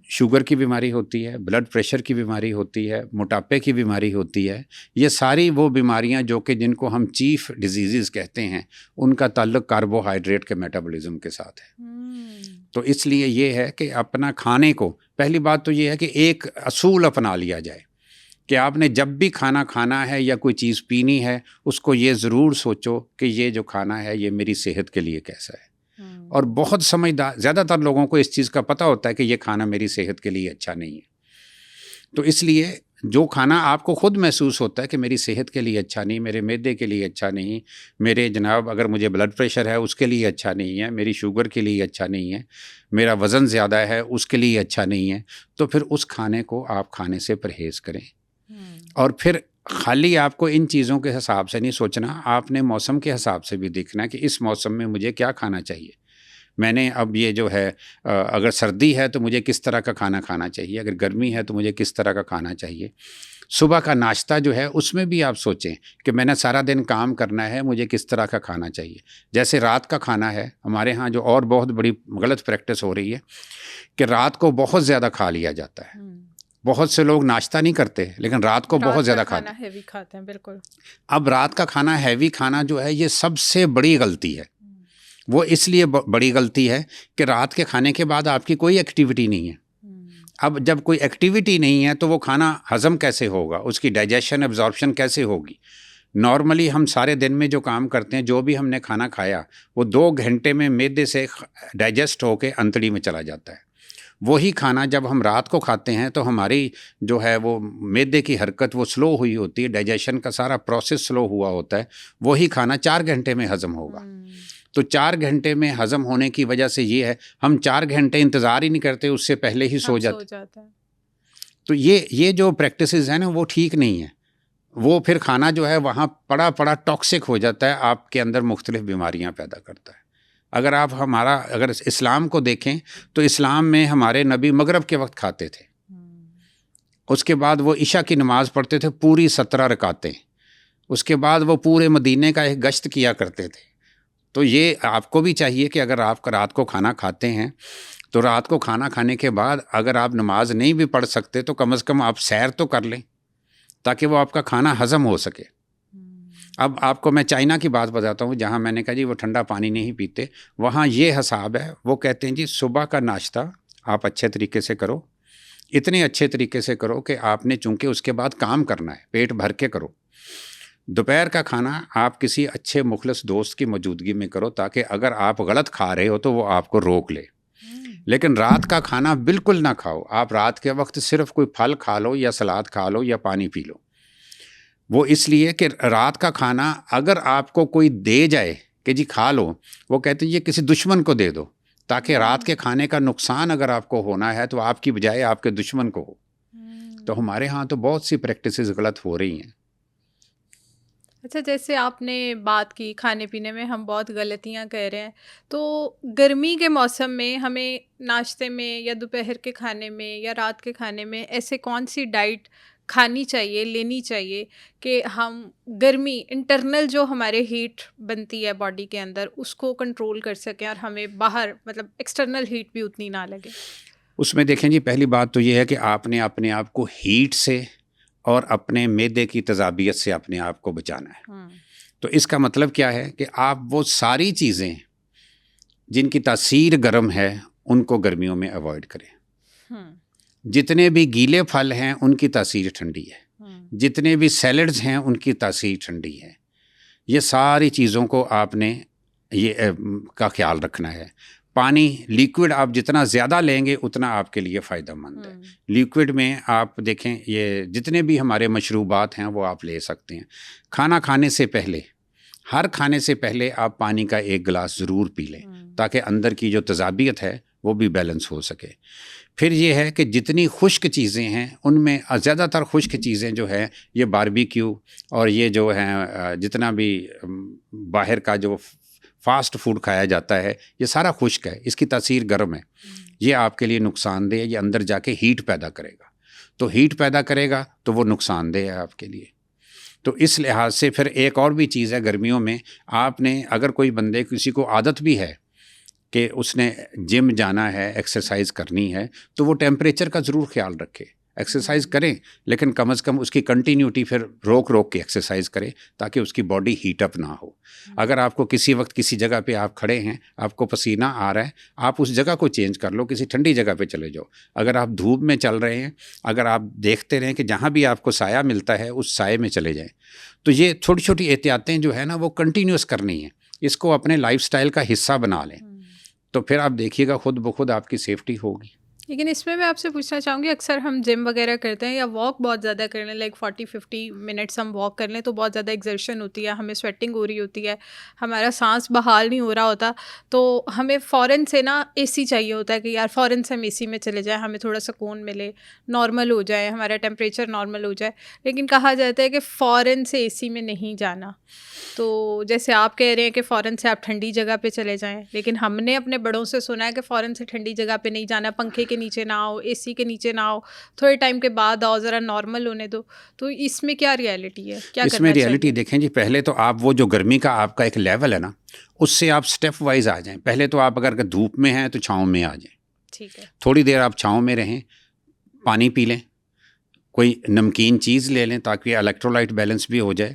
Speaker 1: شوگر کی بیماری ہوتی ہے، بلڈ پریشر کی بیماری ہوتی ہے، موٹاپے کی بیماری ہوتی ہے. یہ ساری وہ بیماریاں جو کہ جن کو ہم چیف ڈیزیزز کہتے ہیں ان کا تعلق کاربوہائیڈریٹ کے میٹابولزم کے ساتھ ہے. تو اس لیے یہ ہے کہ اپنا کھانے کو، پہلی بات تو یہ ہے کہ ایک اصول اپنا لیا جائے کہ آپ نے جب بھی کھانا کھانا ہے یا کوئی چیز پینی ہے اس کو یہ ضرور سوچو کہ یہ جو کھانا ہے یہ میری صحت کے لیے کیسا ہے. اور بہت سمجھدار، زیادہ تر لوگوں کو اس چیز کا پتہ ہوتا ہے کہ یہ کھانا میری صحت کے لیے اچھا نہیں ہے. تو اس لیے جو کھانا آپ کو خود محسوس ہوتا ہے کہ میری صحت کے لیے اچھا نہیں، میرے معدے کے لیے اچھا نہیں، میرے جناب اگر مجھے بلڈ پریشر ہے اس کے لیے اچھا نہیں ہے، میری شوگر کے لیے اچھا نہیں ہے، میرا وزن زیادہ ہے اس کے لیے اچھا نہیں ہے، تو پھر اس کھانے کو آپ کھانے سے پرہیز کریں. اور پھر خالی آپ کو ان چیزوں کے حساب سے نہیں سوچنا، آپ نے موسم کے حساب سے بھی دیکھنا کہ اس موسم میں مجھے کیا کھانا چاہیے. میں نے اب یہ جو ہے اگر سردی ہے تو مجھے کس طرح کا کھانا کھانا چاہیے، اگر گرمی ہے تو مجھے کس طرح کا کھانا چاہیے. صبح کا ناشتہ جو ہے اس میں بھی آپ سوچیں کہ میں نے سارا دن کام کرنا ہے، مجھے کس طرح کا کھانا چاہیے. جیسے رات کا کھانا ہے ہمارے ہاں جو اور بہت بڑی غلط پریکٹس ہو رہی ہے کہ رات کو بہت زیادہ کھا لیا جاتا ہے. بہت سے لوگ ناشتہ نہیں کرتے لیکن رات کو بہت زیادہ
Speaker 2: کھاتے ہیں. بالکل.
Speaker 1: اب رات کا کھانا ہیوی کھانا جو ہے یہ سب سے بڑی غلطی ہے. وہ اس لیے بڑی غلطی ہے کہ رات کے کھانے کے بعد آپ کی کوئی ایکٹیویٹی نہیں ہے. اب جب کوئی ایکٹیویٹی نہیں ہے تو وہ کھانا ہضم کیسے ہوگا، اس کی ڈائجیشن ایبزارپشن کیسے ہوگی. نارملی ہم سارے دن میں جو کام کرتے ہیں، جو بھی ہم نے کھانا کھایا وہ 2 گھنٹے میں معدے سے ڈائجسٹ ہو کے انتڑی میں چلا جاتا ہے. وہی کھانا جب ہم رات کو کھاتے ہیں تو ہماری جو ہے وہ معدے کی حرکت وہ سلو ہوئی ہوتی ہے، ڈائجیشن کا سارا پروسیس سلو ہوا ہوتا ہے. وہی کھانا 4 گھنٹے میں ہضم ہوگا. تو 4 گھنٹے میں ہضم ہونے کی وجہ سے یہ ہے ہم 4 گھنٹے انتظار ہی نہیں کرتے، اس سے پہلے ہی سو جاتے ہیں. تو یہ جو پریکٹسز ہیں نا وہ ٹھیک نہیں ہے. وہ پھر کھانا جو ہے وہاں پڑا ٹاکسک ہو جاتا ہے، آپ کے اندر مختلف بیماریاں پیدا کرتا ہے. اگر اسلام کو دیکھیں تو اسلام میں ہمارے نبی مغرب کے وقت کھاتے تھے، اس کے بعد وہ عشاء کی نماز پڑھتے تھے پوری 17 رکعتیں، اس کے بعد وہ پورے مدینے کا ایک گشت کیا کرتے تھے. تو یہ آپ کو بھی چاہیے کہ اگر آپ رات کو کھانا کھاتے ہیں تو رات کو کھانا کھانے کے بعد اگر آپ نماز نہیں بھی پڑھ سکتے تو کم از کم آپ سیر تو کر لیں تاکہ وہ آپ کا کھانا ہضم ہو سکے. اب آپ کو میں چائنا کی بات بتاتا ہوں جہاں میں نے کہا جی وہ ٹھنڈا پانی نہیں پیتے. وہاں یہ حساب ہے، وہ کہتے ہیں جی صبح کا ناشتہ آپ اچھے طریقے سے کرو، اتنے اچھے طریقے سے کرو کہ آپ نے چونکہ اس کے بعد کام کرنا ہے پیٹ بھر کے کرو. دوپہر کا کھانا آپ کسی اچھے مخلص دوست کی موجودگی میں کرو تاکہ اگر آپ غلط کھا رہے ہو تو وہ آپ کو روک لے. لیکن رات کا کھانا بالکل نہ کھاؤ. آپ رات کے وقت صرف کوئی پھل کھا لو یا سلاد کھا لو یا پانی پی لو. وہ اس لیے کہ رات کا کھانا اگر آپ کو کوئی دے جائے کہ جی کھا لو، وہ کہتے ہیں یہ کسی دشمن کو دے دو تاکہ رات کے کھانے کا نقصان اگر آپ کو ہونا ہے تو آپ کی بجائے آپ کے دشمن کو ہو. تو ہمارے ہاں تو بہت سی پریکٹسز غلط ہو رہی ہیں.
Speaker 2: اچھا، جیسے آپ نے بات کی کھانے پینے میں ہم بہت غلطیاں کر رہے ہیں، تو گرمی کے موسم میں ہمیں ناشتے میں یا دوپہر کے کھانے میں یا رات کے کھانے میں ایسے کون سی ڈائٹ کھانی چاہیے، لینی چاہیے کہ ہم گرمی انٹرنل جو ہمارے ہیٹ بنتی ہے باڈی کے اندر اس کو کنٹرول کر سکیں اور ہمیں باہر مطلب ایکسٹرنل ہیٹ بھی اتنی نہ لگے؟
Speaker 1: اس میں دیکھیں جی، پہلی بات تو یہ ہے کہ آپ نے اپنے آپ کو ہیٹ سے اور اپنے معدے کی تذابیت سے اپنے آپ کو بچانا ہے. تو اس کا مطلب کیا ہے کہ آپ وہ ساری چیزیں جن کی تاثیر گرم ہے ان کو گرمیوں میں اوائڈ کریں. جتنے بھی گیلے پھل ہیں ان کی تاثیر ٹھنڈی ہے، جتنے بھی سیلڈز ہیں ان کی تاثیر ٹھنڈی ہے. یہ ساری چیزوں کو آپ نے یہ کا خیال رکھنا ہے. پانی لیکوڈ آپ جتنا زیادہ لیں گے اتنا آپ کے لیے فائدہ مند ہے. لیکوڈ میں آپ دیکھیں یہ جتنے بھی ہمارے مشروبات ہیں وہ آپ لے سکتے ہیں. کھانا کھانے سے پہلے، ہر کھانے سے پہلے آپ پانی کا ایک گلاس ضرور پی لیں تاکہ اندر کی جو تذابیت ہے وہ بھی بیلنس ہو سکے. پھر یہ ہے کہ جتنی خشک چیزیں ہیں ان میں زیادہ تر خشک چیزیں جو ہے یہ باربیکیو اور یہ جو ہیں جتنا بھی باہر کا جو فاسٹ فوڈ کھایا جاتا ہے یہ سارا خشک ہے، اس کی تاثیر گرم ہے. یہ آپ کے لیے نقصان دہ ہے، یہ اندر جا کے ہیٹ پیدا کرے گا. تو ہیٹ پیدا کرے گا تو وہ نقصان دہ ہے آپ کے لیے. تو اس لحاظ سے پھر ایک اور بھی چیز ہے گرمیوں میں، آپ نے اگر کوئی بندے کسی کو عادت بھی ہے کہ اس نے جم جانا ہے، ایکسرسائز کرنی ہے، تو وہ ٹیمپریچر کا ضرور خیال رکھے. ایکسرسائز کریں لیکن کم از کم اس کی کنٹینیوٹی پھر روک کے ایکسرسائز کریں تاکہ اس کی باڈی ہیٹ اپ نہ ہو. اگر آپ کو کسی وقت کسی جگہ پہ آپ کھڑے ہیں، آپ کو پسینہ آ رہا ہے، آپ اس جگہ کو چینج کر لو، کسی ٹھنڈی جگہ پہ چلے جاؤ. اگر آپ دھوپ میں چل رہے ہیں، اگر آپ دیکھتے رہیں کہ جہاں بھی آپ کو سایہ ملتا ہے اس سائے میں چلے جائیں. تو یہ چھوٹی چھوٹی احتیاطیں جو ہے نا وہ کنٹینیوس کرنی ہیں، اس کو اپنے لائف سٹائل کا حصہ بنا لیں. تو پھر آپ دیکھیے گا خود بخود آپ کی سیفٹی ہوگی.
Speaker 2: لیکن اس میں آپ سے پوچھنا چاہوں گی، اکثر ہم جم وغیرہ کرتے ہیں یا واک بہت زیادہ کر لیں، لائک 40-50 منٹس ہم واک کر لیں تو بہت زیادہ ایگزرشن ہوتی ہے، ہمیں سویٹنگ ہو رہی ہوتی ہے، ہمارا سانس بحال نہیں ہو رہا ہوتا، تو ہمیں فوراً سے نا اے سی چاہیے ہوتا ہے کہ یار فوراً سے ہم اے سی میں چلے جائیں، ہمیں تھوڑا سکون ملے، نارمل ہو جائے، ہمارا ٹیمپریچر نارمل ہو جائے. لیکن کہا جاتا ہے کہ فوراً سے اے سی میں نہیں جانا. تو جیسے آپ کہہ رہے ہیں کہ فوراً سے آپ ٹھنڈی جگہ پہ چلے جائیں، لیکن ہم نے اپنے بڑوں سے سنا ہے کہ فوراً سے ٹھنڈی جگہ پہ نہیں جانا، پنکھے کے نیچے نہ آؤ، اے سی کے نیچے نہ آؤ، تھوڑے ٹائم کے بعد آؤ، ذرا نارمل ہونے دو. تو اس میں کیا ریالٹی ہے، کیا
Speaker 1: اس
Speaker 2: کرنا
Speaker 1: میں
Speaker 2: چاہیے؟
Speaker 1: ریالٹی دیکھیں جی، پہلے تو آپ وہ جو گرمی کا آپ کا ایک لیول ہے نا اس سے آپ سٹیپ وائز آ جائیں. پہلے تو آپ اگر دھوپ میں ہیں تو چھاؤں میں آ جائیں.
Speaker 2: ٹھیک ہے.
Speaker 1: تھوڑی دیر آپ چھاؤں میں رہیں، پانی پی لیں، کوئی نمکین چیز لے لیں تاکہ الیکٹرولائٹ بیلنس بھی ہو جائے.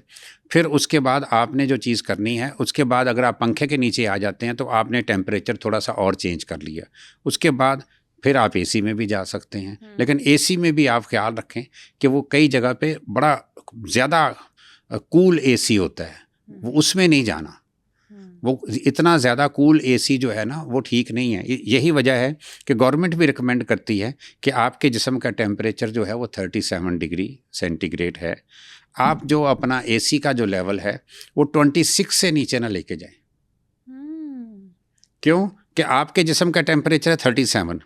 Speaker 1: پھر اس کے بعد آپ نے جو چیز کرنی ہے، اس کے بعد اگر آپ پنکھے کے نیچے آ جاتے ہیں تو آپ نے ٹیمپریچر تھوڑا سا اور چینج کر لیا. اس کے بعد پھر آپ اے سی میں بھی جا سکتے ہیں. لیکن اے سی میں بھی آپ خیال رکھیں کہ وہ کئی جگہ پہ بڑا زیادہ کول اے سی ہوتا ہے، وہ اس میں نہیں جانا. وہ اتنا زیادہ کول اے سی جو ہے نا وہ ٹھیک نہیں ہے. یہی وجہ ہے کہ گورنمنٹ بھی ریکمینڈ کرتی ہے کہ آپ کے جسم کا ٹیمپریچر جو ہے وہ 37 ڈگری سینٹی گریڈ ہے. آپ جو اپنا اے سی کا جو لیول ہے وہ 26 سے نیچے نہ لے کے جائیں. کیوں کہ آپ کے جسم کا ٹیمپریچر ہے 37،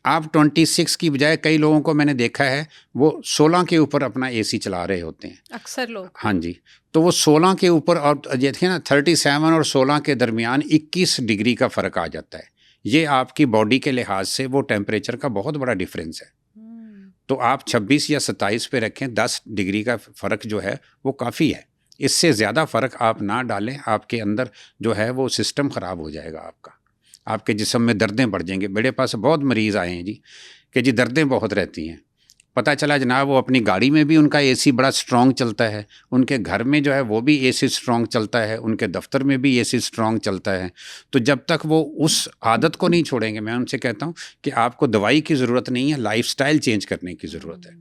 Speaker 1: آپ 26 کی بجائے کئی لوگوں کو میں نے دیکھا ہے وہ 16 کے اوپر اپنا اے سی چلا رہے ہوتے ہیں
Speaker 2: اکثر لوگ.
Speaker 1: ہاں جی. تو وہ 16 کے اوپر اور دیکھیں نا 37 اور 16 کے درمیان 21 ڈگری کا فرق آ جاتا ہے. یہ آپ کی باڈی کے لحاظ سے وہ ٹیمپریچر کا بہت بڑا ڈفرینس ہے. تو آپ 26 یا 27 پہ رکھیں، 10 ڈگری کا فرق جو ہے وہ کافی ہے. اس سے زیادہ فرق آپ نہ ڈالیں، آپ کے اندر جو ہے وہ سسٹم خراب ہو جائے گا آپ کے جسم میں دردیں بڑھ جائیں گے. میرے پاس بہت مریض آئے ہیں جی کہ جی دردیں بہت رہتی ہیں. پتہ چلا جناب وہ اپنی گاڑی میں بھی ان کا اے سی بڑا سٹرونگ چلتا ہے، ان کے گھر میں جو ہے وہ بھی اے سی سٹرونگ چلتا ہے، ان کے دفتر میں بھی اے سی سٹرونگ چلتا ہے. تو جب تک وہ اس عادت کو نہیں چھوڑیں گے، میں ان سے کہتا ہوں کہ آپ کو دوائی کی ضرورت نہیں ہے، لائف سٹائل چینج کرنے کی ضرورت ہے.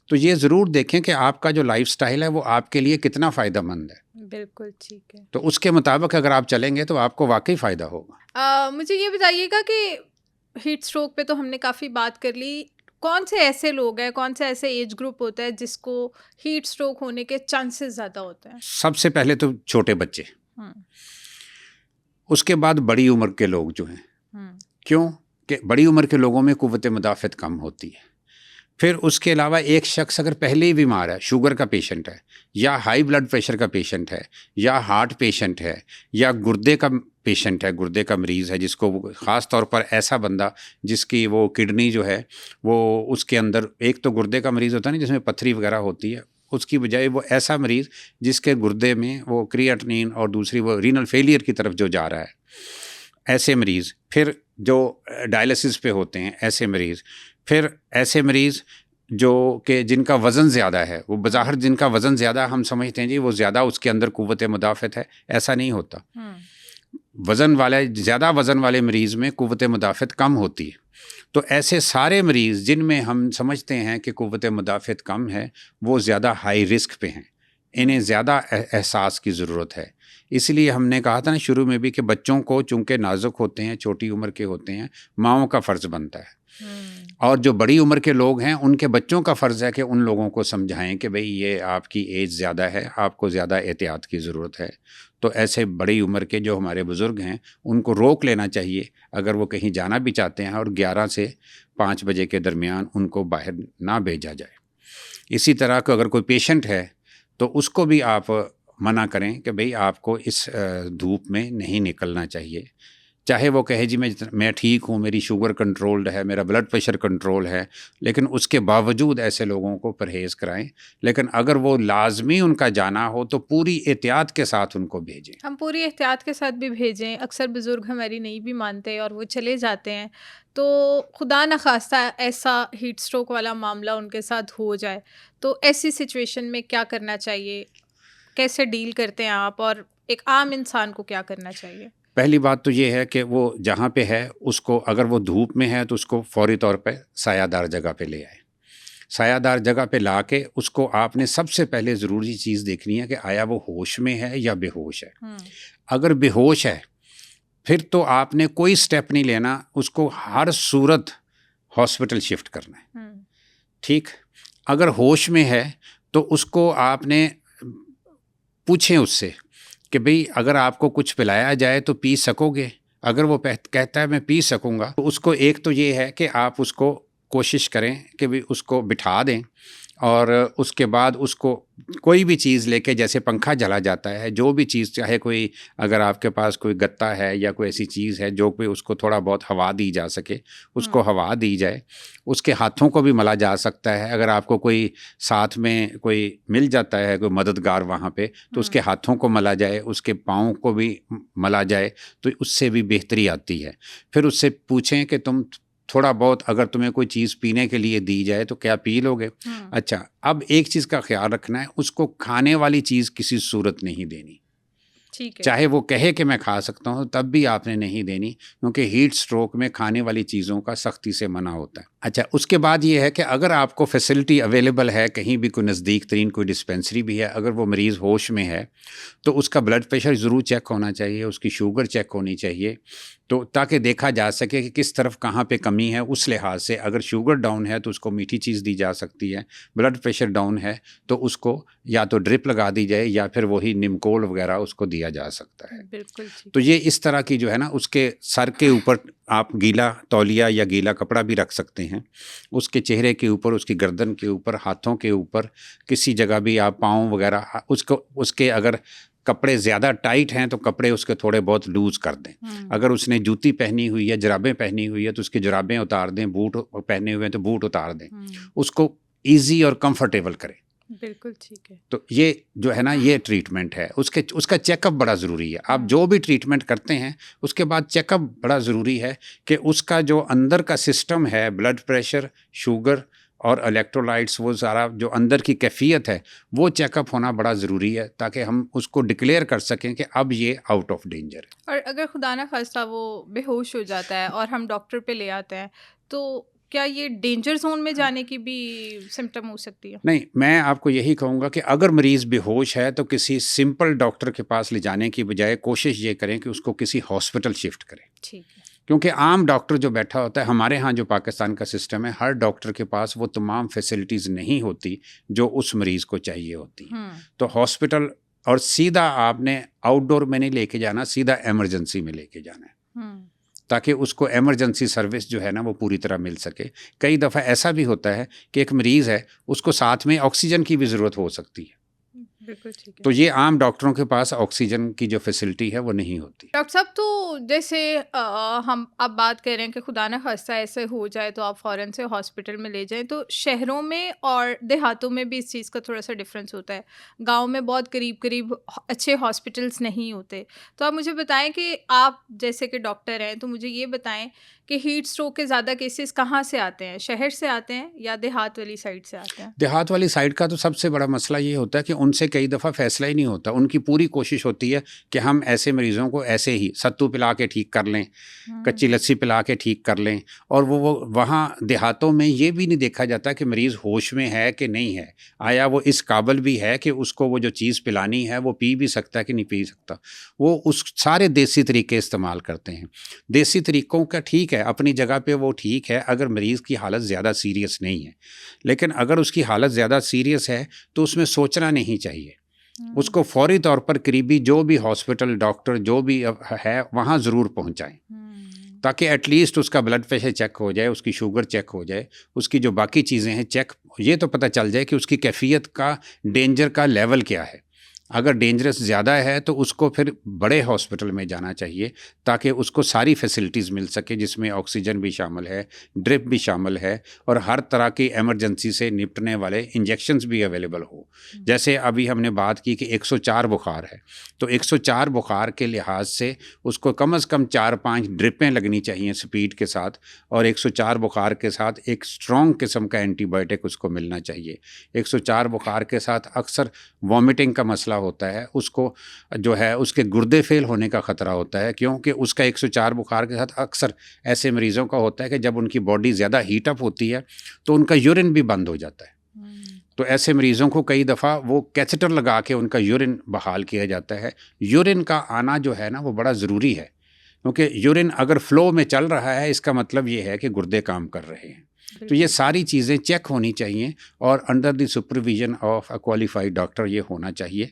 Speaker 1: تو یہ ضرور دیکھیں کہ آپ کا جو لائف سٹائل ہے وہ آپ کے لیے کتنا فائدہ مند ہے.
Speaker 2: بالکل ٹھیک ہے.
Speaker 1: تو اس کے مطابق اگر آپ چلیں گے تو آپ کو واقعی فائدہ ہوگا.
Speaker 2: مجھے یہ بتائیے گا کہ ہیٹ اسٹروک پہ تو ہم نے کافی بات کر لی، کون سے ایسے لوگ ہیں، کون سے ایسے ایج گروپ ہوتا ہے جس کو ہیٹ اسٹروک ہونے کے چانسز زیادہ ہوتے ہیں؟
Speaker 1: سب سے پہلے تو چھوٹے بچے، اس کے بعد بڑی عمر کے لوگ جو ہیں. کیوں کہ بڑی عمر کے لوگوں میں قوت مدافعت کم ہوتی ہے. پھر اس کے علاوہ ایک شخص اگر پہلے ہی بیمار ہے، شوگر کا پیشنٹ ہے یا ہائی بلڈ پریشر کا پیشنٹ ہے یا ہارٹ پیشنٹ ہے یا گردے کا پیشنٹ ہے، گردے کا مریض ہے، جس کو خاص طور پر ایسا بندہ جس کی وہ کڈنی جو ہے وہ اس کے اندر، ایک تو گردے کا مریض ہوتا ہے نا جس میں پتھری وغیرہ ہوتی ہے، اس کی بجائے وہ ایسا مریض جس کے گردے میں وہ کریاٹنین اور دوسری وہ رینل فیلئر کی طرف جو جا رہا ہے، ایسے مریض، پھر جو ڈائلسس پہ ہوتے ہیں ایسے مریض، پھر ایسے مریض جو کہ جن کا وزن زیادہ ہے، وہ بظاہر جن کا وزن زیادہ ہم سمجھتے ہیں جی وہ زیادہ اس کے اندر قوت مدافعت ہے، ایسا نہیں ہوتا۔ زیادہ وزن والے مریض میں قوت مدافعت کم ہوتی ہے۔ تو ایسے سارے مریض جن میں ہم سمجھتے ہیں کہ قوت مدافعت کم ہے وہ زیادہ ہائی رسک پہ ہیں، انہیں زیادہ احساس کی ضرورت ہے۔ اس لیے ہم نے کہا تھا نا شروع میں بھی کہ بچوں کو چونکہ نازک ہوتے ہیں، چھوٹی عمر کے ہوتے ہیں، ماؤں کا فرض بنتا ہے، اور جو بڑی عمر کے لوگ ہیں ان کے بچوں کا فرض ہے کہ ان لوگوں کو سمجھائیں کہ بھئی یہ آپ کی ایج زیادہ ہے، آپ کو زیادہ احتیاط کی ضرورت ہے۔ تو ایسے بڑی عمر کے جو ہمارے بزرگ ہیں ان کو روک لینا چاہیے، اگر وہ کہیں جانا بھی چاہتے ہیں، اور 11 سے 5 بجے کے درمیان ان کو باہر نہ بھیجا جائے۔ اسی طرح کہ اگر کوئی پیشنٹ ہے تو اس کو بھی آپ منع کریں کہ بھئی آپ کو اس دھوپ میں نہیں نکلنا چاہیے، چاہے وہ کہے جی میں ٹھیک ہوں، میری شوگر کنٹرولڈ ہے، میرا بلڈ پریشر کنٹرول ہے، لیکن اس کے باوجود ایسے لوگوں کو پرہیز کرائیں۔ لیکن اگر وہ لازمی ان کا جانا ہو تو پوری احتیاط کے ساتھ ان کو بھیجیں۔
Speaker 2: ہم پوری احتیاط کے ساتھ بھی بھیجیں، اکثر بزرگ ہماری نہیں بھی مانتے اور وہ چلے جاتے ہیں، تو خدا نخواستہ ایسا ہیٹ اسٹروک والا معاملہ ان کے ساتھ ہو جائے تو ایسی سچویشن میں کیا کرنا چاہیے، کیسے ڈیل کرتے ہیں آپ، اور ایک عام انسان کو کیا کرنا چاہیے؟
Speaker 1: پہلی بات تو یہ ہے کہ وہ جہاں پہ ہے اس کو، اگر وہ دھوپ میں ہے تو اس کو فوری طور پہ سایہ دار جگہ پہ لے آئے۔ سایہ دار جگہ پہ لا کے اس کو آپ نے سب سے پہلے ضروری چیز دیکھنی ہے کہ آیا وہ ہوش میں ہے یا بے ہوش ہے۔ اگر بے ہوش ہے پھر تو آپ نے کوئی سٹیپ نہیں لینا، اس کو ہر صورت ہاسپٹل شفٹ کرنا ہے، ٹھیک۔ اگر ہوش میں ہے تو اس کو آپ نے پوچھیں اس سے کہ بھئی اگر آپ کو کچھ پلایا جائے تو پی سکو گے؟ اگر وہ کہتا ہے میں پی سکوں گا تو اس کو ایک تو یہ ہے کہ آپ اس کو کوشش کریں کہ بھی اس کو بٹھا دیں، اور اس کے بعد اس کو کوئی بھی چیز لے کے، جیسے پنکھا جلا جاتا ہے، جو بھی چیز چاہے کوئی، اگر آپ کے پاس کوئی گتا ہے یا کوئی ایسی چیز ہے جو کوئی اس کو تھوڑا بہت ہوا دی جا سکے، اس کو ہوا دی جائے۔ اس کے ہاتھوں کو بھی ملا جا سکتا ہے، اگر آپ کو کوئی ساتھ میں کوئی مل جاتا ہے کوئی مددگار وہاں پہ تو اس کے ہاتھوں کو ملا جائے، اس کے پاؤں کو بھی ملا جائے، تو اس سے بھی بہتری آتی ہے۔ پھر اس سے پوچھیں کہ تم تھوڑا بہت اگر تمہیں کوئی چیز پینے کے لیے دی جائے تو کیا پی لو گے؟ اچھا، اب ایک چیز کا خیال رکھنا ہے، اس کو کھانے والی چیز کسی صورت نہیں دینی، چاہے وہ کہے کہ میں کھا سکتا ہوں تب بھی آپ نے نہیں دینی، کیونکہ ہیٹ سٹروک میں کھانے والی چیزوں کا سختی سے منع ہوتا ہے۔ اچھا، اس کے بعد یہ ہے کہ اگر آپ کو فیسلٹی اویلیبل ہے، کہیں بھی کوئی نزدیک ترین کوئی ڈسپینسری بھی ہے، اگر وہ مریض ہوش میں ہے تو اس کا بلڈ پریشر ضرور چیک ہونا چاہیے، اس کی شوگر چیک ہونی چاہیے، تو تاکہ دیکھا جا سکے کہ کس طرف کہاں پہ کمی ہے۔ اس لحاظ سے اگر شوگر ڈاؤن ہے تو اس کو میٹھی چیز دی جا سکتی ہے، بلڈ پریشر ڈاؤن ہے تو اس کو یا تو ڈرپ لگا دی جائے یا پھر وہی نمکول وغیرہ اس کو دیا جا سکتا ہے۔
Speaker 2: بالکل۔
Speaker 1: تو یہ اس طرح کی جو ہے نا، اس کے سر کے اوپر آپ گیلا تولیہ یا گیلا کپڑا بھی رکھ سکتے ہیں، اس کے چہرے کے اوپر، اس کی گردن کے اوپر، ہاتھوں کے اوپر، کسی جگہ بھی آپ پاؤں وغیرہ، اس کے اگر کپڑے زیادہ ٹائٹ ہیں تو کپڑے اس کے تھوڑے بہت لوز کر دیں۔ اگر اس نے جوتی پہنی ہوئی ہے، جرابیں پہنی ہوئی ہے تو اس کی جرابیں اتار دیں، بوٹ پہنے ہوئے ہیں تو بوٹ اتار دیں، اس کو ایزی اور کمفرٹیبل کریں۔
Speaker 2: بالکل ٹھیک ہے۔
Speaker 1: تو یہ جو ہے نا، یہ ٹریٹمنٹ ہے۔ اس کا چیک اپ بڑا ضروری ہے۔ آپ جو بھی ٹریٹمنٹ کرتے ہیں اس کے بعد چیک اپ بڑا ضروری ہے کہ اس کا جو اندر کا سسٹم ہے، بلڈ پریشر، شوگر اور الیکٹرولائٹس، وہ سارا جو اندر کی کیفیت ہے وہ چیک اپ ہونا بڑا ضروری ہے، تاکہ ہم اس کو ڈکلیئر کر سکیں کہ اب یہ آؤٹ آف ڈینجر ہے۔
Speaker 2: اور اگر خدا نہ خواستہ وہ بے ہوش ہو جاتا ہے اور ہم ڈاکٹر پہ لے آتے ہیں تو کیا یہ ڈینجر زون میں جانے کی بھی سمٹم ہو سکتی ہے؟
Speaker 1: نہیں، میں آپ کو یہی کہوں گا کہ اگر مریض بے ہوش ہے تو کسی سمپل ڈاکٹر کے پاس لے جانے کی بجائے کوشش یہ کریں کہ اس کو کسی ہاسپٹل شفٹ کریں۔
Speaker 2: ٹھیک ہے۔
Speaker 1: کیونکہ عام ڈاکٹر جو بیٹھا ہوتا ہے، ہمارے ہاں جو پاکستان کا سسٹم ہے، ہر ڈاکٹر کے پاس وہ تمام فیسلٹیز نہیں ہوتی جو اس مریض کو چاہیے ہوتی، تو ہاسپٹل، اور سیدھا آپ نے آؤٹ ڈور میں نہیں لے کے جانا، سیدھا ایمرجنسی میں لے کے جانا ہے، تاکہ اس کو ایمرجنسی سروس جو ہے نا وہ پوری طرح مل سکے. کئی دفعہ ایسا بھی ہوتا ہے کہ ایک مریض ہے, اس کو ساتھ میں آکسیجن کی بھی ضرورت ہو سکتی ہے,
Speaker 2: بالکل ٹھیک ہے.
Speaker 1: تو یہ عام ڈاکٹروں کے پاس آکسیجن کی جو فیسلٹی ہے وہ نہیں ہوتی.
Speaker 2: ڈاکٹر صاحب تو جیسے ہم آپ بات کر رہے ہیں کہ خدا نہ خواستہ ایسے ہو جائے تو آپ فوراً سے ہاسپٹل میں لے جائیں, تو شہروں میں اور دیہاتوں میں بھی اس چیز کا تھوڑا سا ڈفرینس ہوتا ہے. گاؤں میں بہت قریب اچھے ہاسپٹلس نہیں ہوتے. تو آپ مجھے بتائیں کہ آپ جیسے کہ ڈاکٹر ہیں تو مجھے یہ بتائیں کہ ہیٹ اسٹروک کے زیادہ کیسز کہاں سے آتے ہیں, شہر سے آتے ہیں یا دیہات والی سائڈ سے آتے ہیں؟
Speaker 1: دیہات والی سائڈ کا تو سب سے بڑا مسئلہ یہ ہوتا ہے کہ ان سے کئی دفعہ فیصلہ ہی نہیں ہوتا. ان کی پوری کوشش ہوتی ہے کہ ہم ایسے مریضوں کو ایسے ہی ستو پلا کے ٹھیک کر لیں, کچی لسی پلا کے ٹھیک کر لیں, اور وہ وہاں دیہاتوں میں یہ بھی نہیں دیکھا جاتا کہ مریض ہوش میں ہے کہ نہیں ہے, آیا وہ اس قابل بھی ہے کہ اس کو وہ جو چیز پلانی ہے وہ پی بھی سکتا ہے کہ نہیں پی سکتا. وہ اس سارے دیسی طریقے استعمال کرتے ہیں. دیسی طریقوں کا ٹھیک ہے اپنی جگہ پہ, وہ ٹھیک ہے اگر مریض کی حالت زیادہ سیریس نہیں ہے, لیکن اگر اس کی حالت زیادہ سیریس ہے تو اس میں سوچنا نہیں چاہیے. اس کو فوری طور پر قریبی جو بھی ہاسپٹل ڈاکٹر جو بھی ہے وہاں ضرور پہنچائیں, تاکہ ایٹ لیسٹ اس کا بلڈ پریشر چیک ہو جائے, اس کی شوگر چیک ہو جائے, اس کی جو باقی چیزیں ہیں چیک, یہ تو پتہ چل جائے کہ اس کی کیفیت کا ڈینجر کا لیول کیا ہے. اگر ڈینجرس زیادہ ہے تو اس کو پھر بڑے ہاسپٹل میں جانا چاہیے تاکہ اس کو ساری فیسلٹیز مل سکے, جس میں آکسیجن بھی شامل ہے, ڈرپ بھی شامل ہے, اور ہر طرح کی ایمرجنسی سے نپٹنے والے انجیکشنز بھی اویلیبل ہو. جیسے ابھی ہم نے بات کی کہ 104 بخار ہے, تو 104 بخار کے لحاظ سے اس کو کم از کم 4-5 ڈرپیں لگنی چاہیے سپیڈ کے ساتھ, اور 104 بخار کے ساتھ ایک اسٹرانگ قسم کا اینٹی بائیوٹک اس کو ملنا چاہیے. 104 بخار کے ساتھ اکثر وامٹنگ کا مسئلہ ہوتا ہے, اس کو جو ہے اس کے گردے فیل ہونے کا خطرہ ہوتا ہے, کیونکہ اس کا 104 بخار کے ساتھ اکثر ایسے مریضوں کا ہوتا ہے کہ جب ان کی باڈی زیادہ ہیٹ اپ ہوتی ہے تو ان کا یورین بھی بند ہو جاتا ہے. تو ایسے مریضوں کو کئی دفعہ وہ کیتھیٹر لگا کے ان کا یورین بحال کیا جاتا ہے. یورین کا آنا جو ہے نا وہ بڑا ضروری ہے, کیونکہ یورین اگر فلو میں چل رہا ہے اس کا مطلب یہ ہے کہ گردے کام کر رہے ہیں. تو یہ ساری چیزیں چیک ہونی چاہیے اور under the supervision of a qualified doctor یہ ہونا چاہیے.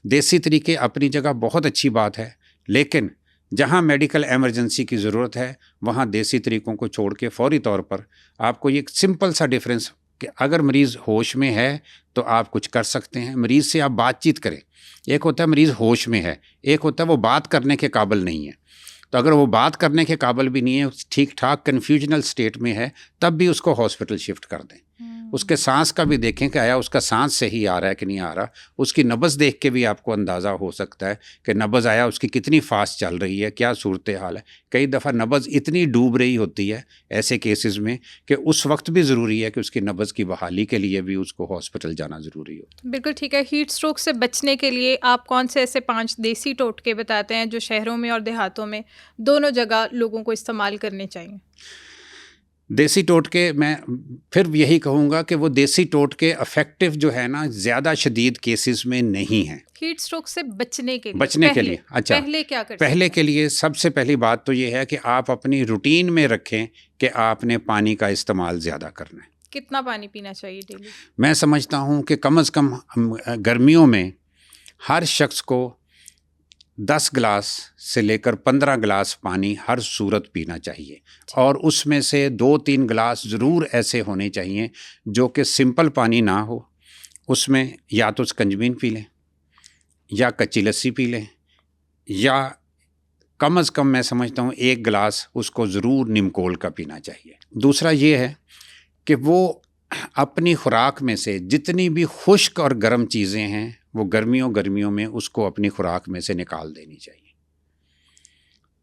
Speaker 1: دیسی طریقے اپنی جگہ بہت اچھی بات ہے, لیکن جہاں میڈیکل ایمرجنسی کی ضرورت ہے وہاں دیسی طریقوں کو چھوڑ کے فوری طور پر آپ کو یہ سمپل سا ڈفرینس کہ اگر مریض ہوش میں ہے تو آپ کچھ کر سکتے ہیں, مریض سے آپ بات چیت کریں. ایک ہوتا ہے مریض ہوش میں ہے, ایک ہوتا ہے وہ بات کرنے کے قابل نہیں ہے. تو اگر وہ بات کرنے کے قابل بھی نہیں ہے, ٹھیک ٹھاک کنفیوژنل اسٹیٹ میں ہے, تب بھی اس کو ہاسپٹل شفٹ کر دیں. اس کے سانس کا بھی دیکھیں کہ آیا اس کا سانس صحیح آ رہا ہے کہ نہیں آ رہا. اس کی نبض دیکھ کے بھی آپ کو اندازہ ہو سکتا ہے کہ نبض آیا اس کی کتنی فاسٹ چل رہی ہے, کیا صورتحال ہے. کئی دفعہ نبض اتنی ڈوب رہی ہوتی ہے ایسے کیسز میں کہ اس وقت بھی ضروری ہے کہ اس کی نبض کی بحالی کے لیے بھی اس کو ہاسپٹل جانا ضروری ہو.
Speaker 2: بالکل ٹھیک ہے. ہیٹ اسٹروک سے بچنے کے لیے آپ کون سے ایسے 5 دیسی ٹوٹکے بتاتے ہیں جو شہروں میں اور دیہاتوں میں دونوں جگہ لوگوں کو استعمال کرنے چاہیے؟
Speaker 1: دیسی ٹوٹکے میں پھر یہی کہوں گا کہ وہ دیسی ٹوٹکے افیکٹو جو ہے نا زیادہ شدید کیسز میں نہیں ہیں.
Speaker 2: ہیٹ اسٹروک سے بچنے کے لیے اچھا پہلے کیا کریں؟
Speaker 1: پہلے کے لیے سب سے پہلی بات تو یہ ہے کہ آپ اپنی روٹین میں رکھیں کہ آپ نے پانی کا استعمال زیادہ کرنا ہے.
Speaker 2: کتنا پانی پینا چاہیے ڈیلی؟
Speaker 1: میں سمجھتا ہوں کہ کم از کم گرمیوں میں ہر شخص کو 10 گلاس سے لے کر 15 گلاس پانی ہر صورت پینا چاہیے, اور اس میں سے 2-3 گلاس ضرور ایسے ہونے چاہیے جو کہ سمپل پانی نہ ہو. اس میں یا تو سکنجبین پی لیں یا کچی لسی پی لیں, یا کم از کم میں سمجھتا ہوں 1 گلاس اس کو ضرور نمکول کا پینا چاہیے. دوسرا یہ ہے کہ وہ اپنی خوراک میں سے جتنی بھی خشک اور گرم چیزیں ہیں وہ گرمیوں میں اس کو اپنی خوراک میں سے نکال دینی چاہیے.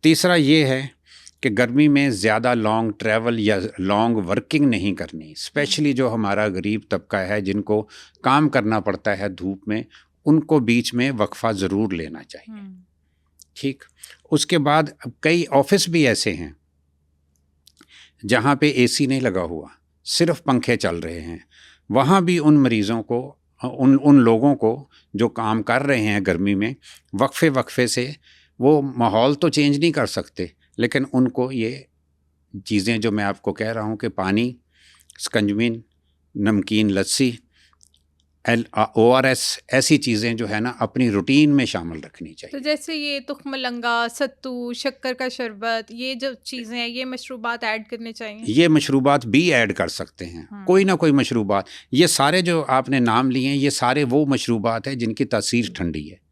Speaker 1: تیسرا یہ ہے کہ گرمی میں زیادہ لانگ ٹریول یا لانگ ورکنگ نہیں کرنی, اسپیشلی جو ہمارا غریب طبقہ ہے جن کو کام کرنا پڑتا ہے دھوپ میں, ان کو بیچ میں وقفہ ضرور لینا چاہیے. ٹھیک. اس کے بعد کئی آفس بھی ایسے ہیں جہاں پہ اے سی نہیں لگا ہوا, صرف پنکھے چل رہے ہیں. وہاں بھی ان مریضوں کو ان لوگوں کو جو کام کر رہے ہیں گرمی میں, وقفے سے وہ ماحول تو چینج نہیں کر سکتے, لیکن ان کو یہ چیزیں جو میں آپ کو کہہ رہا ہوں کہ پانی, سکنجبین, نمکین لسی, ORS ایسی چیزیں جو ہے نا اپنی روٹین میں شامل رکھنی
Speaker 2: تو
Speaker 1: چاہیے.
Speaker 2: جیسے یہ تخم لنگا، ستو، شکر کا شربت، یہ جو چیزیں ہیں یہ مشروبات ایڈ کرنے چاہیے.
Speaker 1: یہ مشروبات بھی ایڈ کر سکتے ہیں، کوئی نہ کوئی مشروبات. یہ سارے جو آپ نے نام لیے ہیں یہ سارے وہ مشروبات ہیں جن کی تاثیر ٹھنڈی ہے.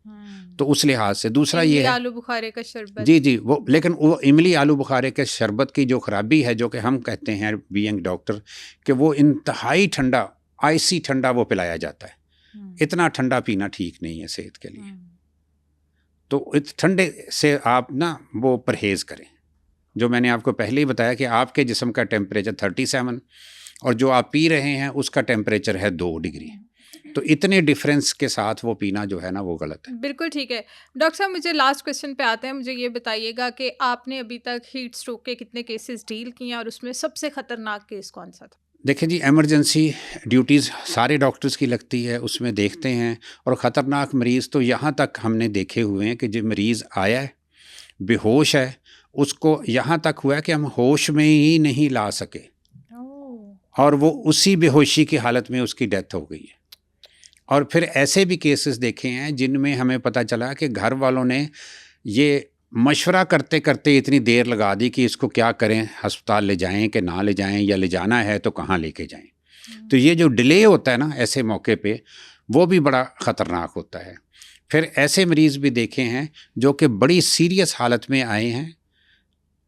Speaker 1: تو اس لحاظ سے دوسرا یہ ہے
Speaker 2: آلو بخارے کا شربت.
Speaker 1: جی وہ لیکن وہ املی آلو بخارے کے شربت کی جو خرابی ہے جو کہ ہم کہتے ہیں بینگ ڈاکٹر کہ وہ انتہائی ٹھنڈا، آئسی ٹھنڈا وہ پلایا جاتا ہے. اتنا ٹھنڈا پینا ٹھیک نہیں ہے صحت کے لیے. تو ٹھنڈے سے آپ نا وہ پرہیز کریں. جو میں نے آپ کو پہلے ہی بتایا کہ آپ کے جسم کا ٹیمپریچر 37 اور جو آپ پی رہے ہیں اس کا ٹیمپریچر ہے 2 ڈگری. تو اتنے ڈفرینس کے ساتھ وہ پینا جو ہے نا وہ غلط ہے.
Speaker 2: بالکل ٹھیک ہے. ڈاکٹر صاحب مجھے لاسٹ کویشچن پہ آتے ہیں. مجھے یہ بتائیے گا کہ آپ نے ابھی تک ہیٹ اسٹروک کے کتنے کیسز ڈیل کیے ہیں اور اس میں سب سے خطرناک کیس کون سا تھا؟
Speaker 1: دیکھیں جی ایمرجنسی ڈیوٹیز سارے ڈاکٹرز کی لگتی ہے، اس میں دیکھتے ہیں. اور خطرناک مریض تو یہاں تک ہم نے دیکھے ہوئے ہیں کہ جو مریض آیا ہے بے ہوش ہے، اس کو یہاں تک ہوا ہے کہ ہم ہوش میں ہی نہیں لا سکے اور وہ اسی بے ہوشی کی حالت میں اس کی ڈیتھ ہو گئی ہے. اور پھر ایسے بھی کیسز دیکھے ہیں جن میں ہمیں پتہ چلا کہ گھر والوں نے یہ مشورہ کرتے کرتے اتنی دیر لگا دی کہ اس کو کیا کریں، ہسپتال لے جائیں کہ نہ لے جائیں، یا لے جانا ہے تو کہاں لے کے جائیں. تو یہ جو ڈیلے ہوتا ہے نا ایسے موقع پہ وہ بھی بڑا خطرناک ہوتا ہے. پھر ایسے مریض بھی دیکھے ہیں جو کہ بڑی سیریس حالت میں آئے ہیں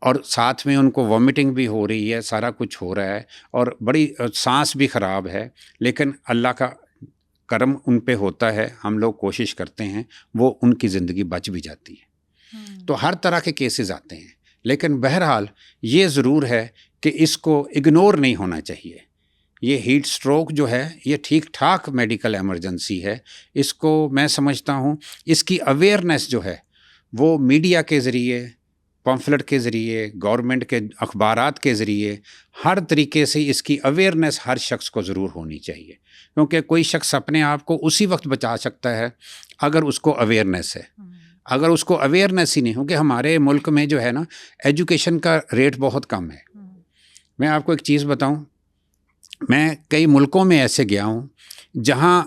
Speaker 1: اور ساتھ میں ان کو وامٹنگ بھی ہو رہی ہے، سارا کچھ ہو رہا ہے اور بڑی سانس بھی خراب ہے، لیکن اللہ کا کرم ان پہ ہوتا ہے، ہم لوگ کوشش کرتے ہیں، وہ ان کی زندگی بچ بھی جاتی ہے. تو ہر طرح کے کیسز آتے ہیں، لیکن بہرحال یہ ضرور ہے کہ اس کو اگنور نہیں ہونا چاہیے. یہ ہیٹ سٹروک جو ہے یہ ٹھیک ٹھاک میڈیکل ایمرجنسی ہے. اس کو میں سمجھتا ہوں اس کی اویئرنیس جو ہے وہ میڈیا کے ذریعے، پمفلٹ کے ذریعے، گورنمنٹ کے اخبارات کے ذریعے، ہر طریقے سے اس کی اویئرنیس ہر شخص کو ضرور ہونی چاہیے. کیونکہ کوئی شخص اپنے آپ کو اسی وقت بچا سکتا ہے اگر اس کو اویئرنیس ہے. اگر اس کو اویئرنیس ہی نہیں ہو کہ ہمارے ملک میں جو ہے نا ایجوکیشن کا ریٹ بہت کم ہے. میں آپ کو ایک چیز بتاؤں، میں کئی ملکوں میں ایسے گیا ہوں جہاں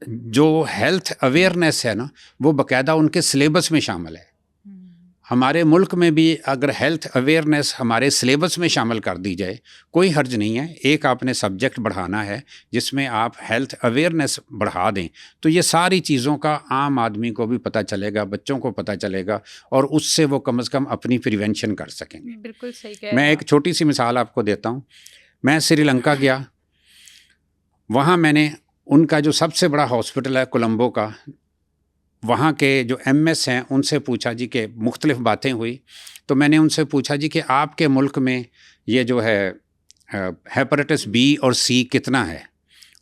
Speaker 1: جو ہیلتھ اویئرنیس ہے نا وہ باقاعدہ ان کے سلیبس میں شامل ہے. ہمارے ملک میں بھی اگر ہیلتھ اویئرنیس ہمارے سلیبس میں شامل کر دی جائے کوئی حرج نہیں ہے. ایک آپ نے سبجیکٹ بڑھانا ہے جس میں آپ ہیلتھ اویئرنیس بڑھا دیں تو یہ ساری چیزوں کا عام آدمی کو بھی پتہ چلے گا، بچوں کو پتہ چلے گا اور اس سے وہ کم از کم اپنی پریونشن کر سکیں گے.
Speaker 2: بالکل صحیح کہہ رہے ہیں.
Speaker 1: میں ایک چھوٹی سی مثال آپ کو دیتا ہوں. میں سری لنکا گیا، وہاں میں نے ان کا جو سب سے بڑا ہاسپٹل ہے کولمبو کا، وہاں کے جو MS ہیں ان سے پوچھا جی کہ مختلف باتیں ہوئی. تو میں نے ان سے پوچھا جی کہ آپ کے ملک میں یہ جو ہے ہیپیٹائٹس B اور C کتنا ہے؟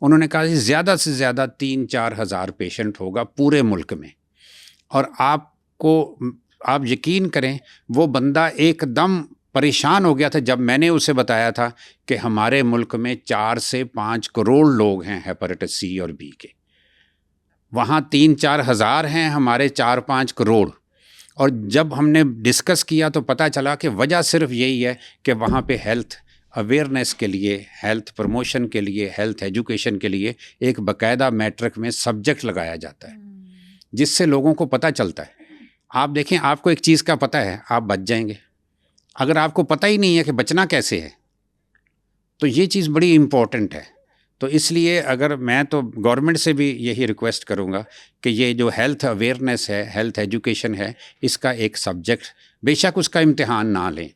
Speaker 1: انہوں نے کہا جی زیادہ سے زیادہ 3-4 ہزار پیشنٹ ہوگا پورے ملک میں. اور آپ یقین کریں وہ بندہ ایک دم پریشان ہو گیا تھا جب میں نے اسے بتایا تھا کہ ہمارے ملک میں 4 سے 5 کروڑ لوگ ہیں ہیپیٹائٹس C اور B کے. وہاں 3-4 ہزار ہیں، ہمارے 4-5 کروڑ. اور جب ہم نے ڈسکس کیا تو پتہ چلا کہ وجہ صرف یہی ہے کہ وہاں پہ ہیلتھ اویئرنیس کے لیے، ہیلتھ پروموشن کے لیے، ہیلتھ ایجوکیشن کے لیے ایک باقاعدہ میٹرک میں سبجیکٹ لگایا جاتا ہے جس سے لوگوں کو پتہ چلتا ہے. آپ دیکھیں آپ کو ایک چیز کا پتہ ہے آپ بچ جائیں گے. اگر آپ کو پتہ ہی نہیں ہے کہ بچنا کیسے ہے تو یہ چیز بڑی امپورٹنٹ ہے. تو اس لیے اگر میں تو گورنمنٹ سے بھی یہی ریکویسٹ کروں گا کہ یہ جو ہیلتھ اویئرنیس ہے، ہیلتھ ایجوکیشن ہے، اس کا ایک سبجیکٹ، بے شک اس کا امتحان نہ لیں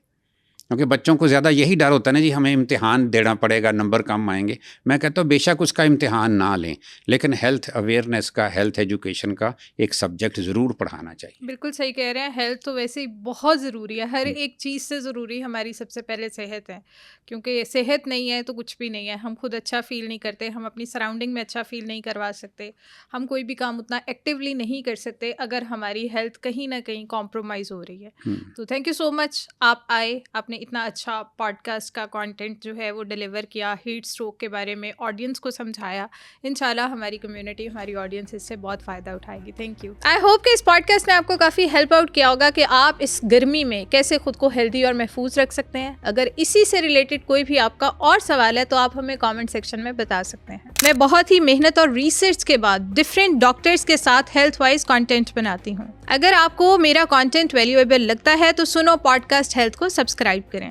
Speaker 1: کیونکہ بچوں کو زیادہ یہی ڈر ہوتا ہے نا جی ہمیں امتحان دینا پڑے گا، نمبر کم آئیں گے. میں کہتا ہوں بے شک اس کا امتحان نہ لیں لیکن ہیلتھ اویئرنیس کا، ہیلتھ ایجوکیشن کا ایک سبجیکٹ ضرور پڑھانا چاہیے.
Speaker 2: بالکل صحیح کہہ رہے ہیں. ہیلتھ تو ویسے ہی بہت ضروری ہے، ہر ایک چیز سے ضروری ہماری سب سے پہلے صحت ہے. کیونکہ صحت نہیں ہے تو کچھ بھی نہیں ہے. ہم خود اچھا فیل نہیں کرتے، ہم اپنی سراؤنڈنگ میں اچھا فیل نہیں کروا سکتے، ہم کوئی بھی کام اتنا ایکٹیولی نہیں کر سکتے اگر ہماری ہیلتھ کہیں نہ کہیں کمپرومائز ہو رہی ہے. تو تھینک یو سو مچ، آپ آئے، آپ نے اتنا اچھا پوڈ کاسٹ کا کانٹینٹ جو ہے وہ ڈلیور کیا، ہیٹ اسٹروک کے بارے میں آڈینس کو سمجھایا. انشاءاللہ ہماری کمیونٹی، ہماری آڈینس اس سے بہت فائدہ اٹھائے گی. Thank you. آئی ہوپ کہ اس پوڈ کاسٹ نے آپ کو کافی ہیلپ آؤٹ کیا ہوگا کہ آپ اس گرمی میں کیسے خود کو ہیلدی اور محفوظ رکھ سکتے ہیں. اگر اسی سے ریلیٹڈ کوئی بھی آپ کا اور سوال ہے تو آپ ہمیں کامنٹ سیکشن میں بتا سکتے ہیں. میں بہت ہی محنت اور ریسرچ کے بعد ڈفرینٹ ڈاکٹرز کے ساتھ ہیلتھ وائز کانٹینٹ بناتی ہوں. اگر آپ کو میرا کانٹینٹ ویلیویبل لگتا ہے تو سنو پوڈ کاسٹ ہیلتھ کو سبسکرائب کریں.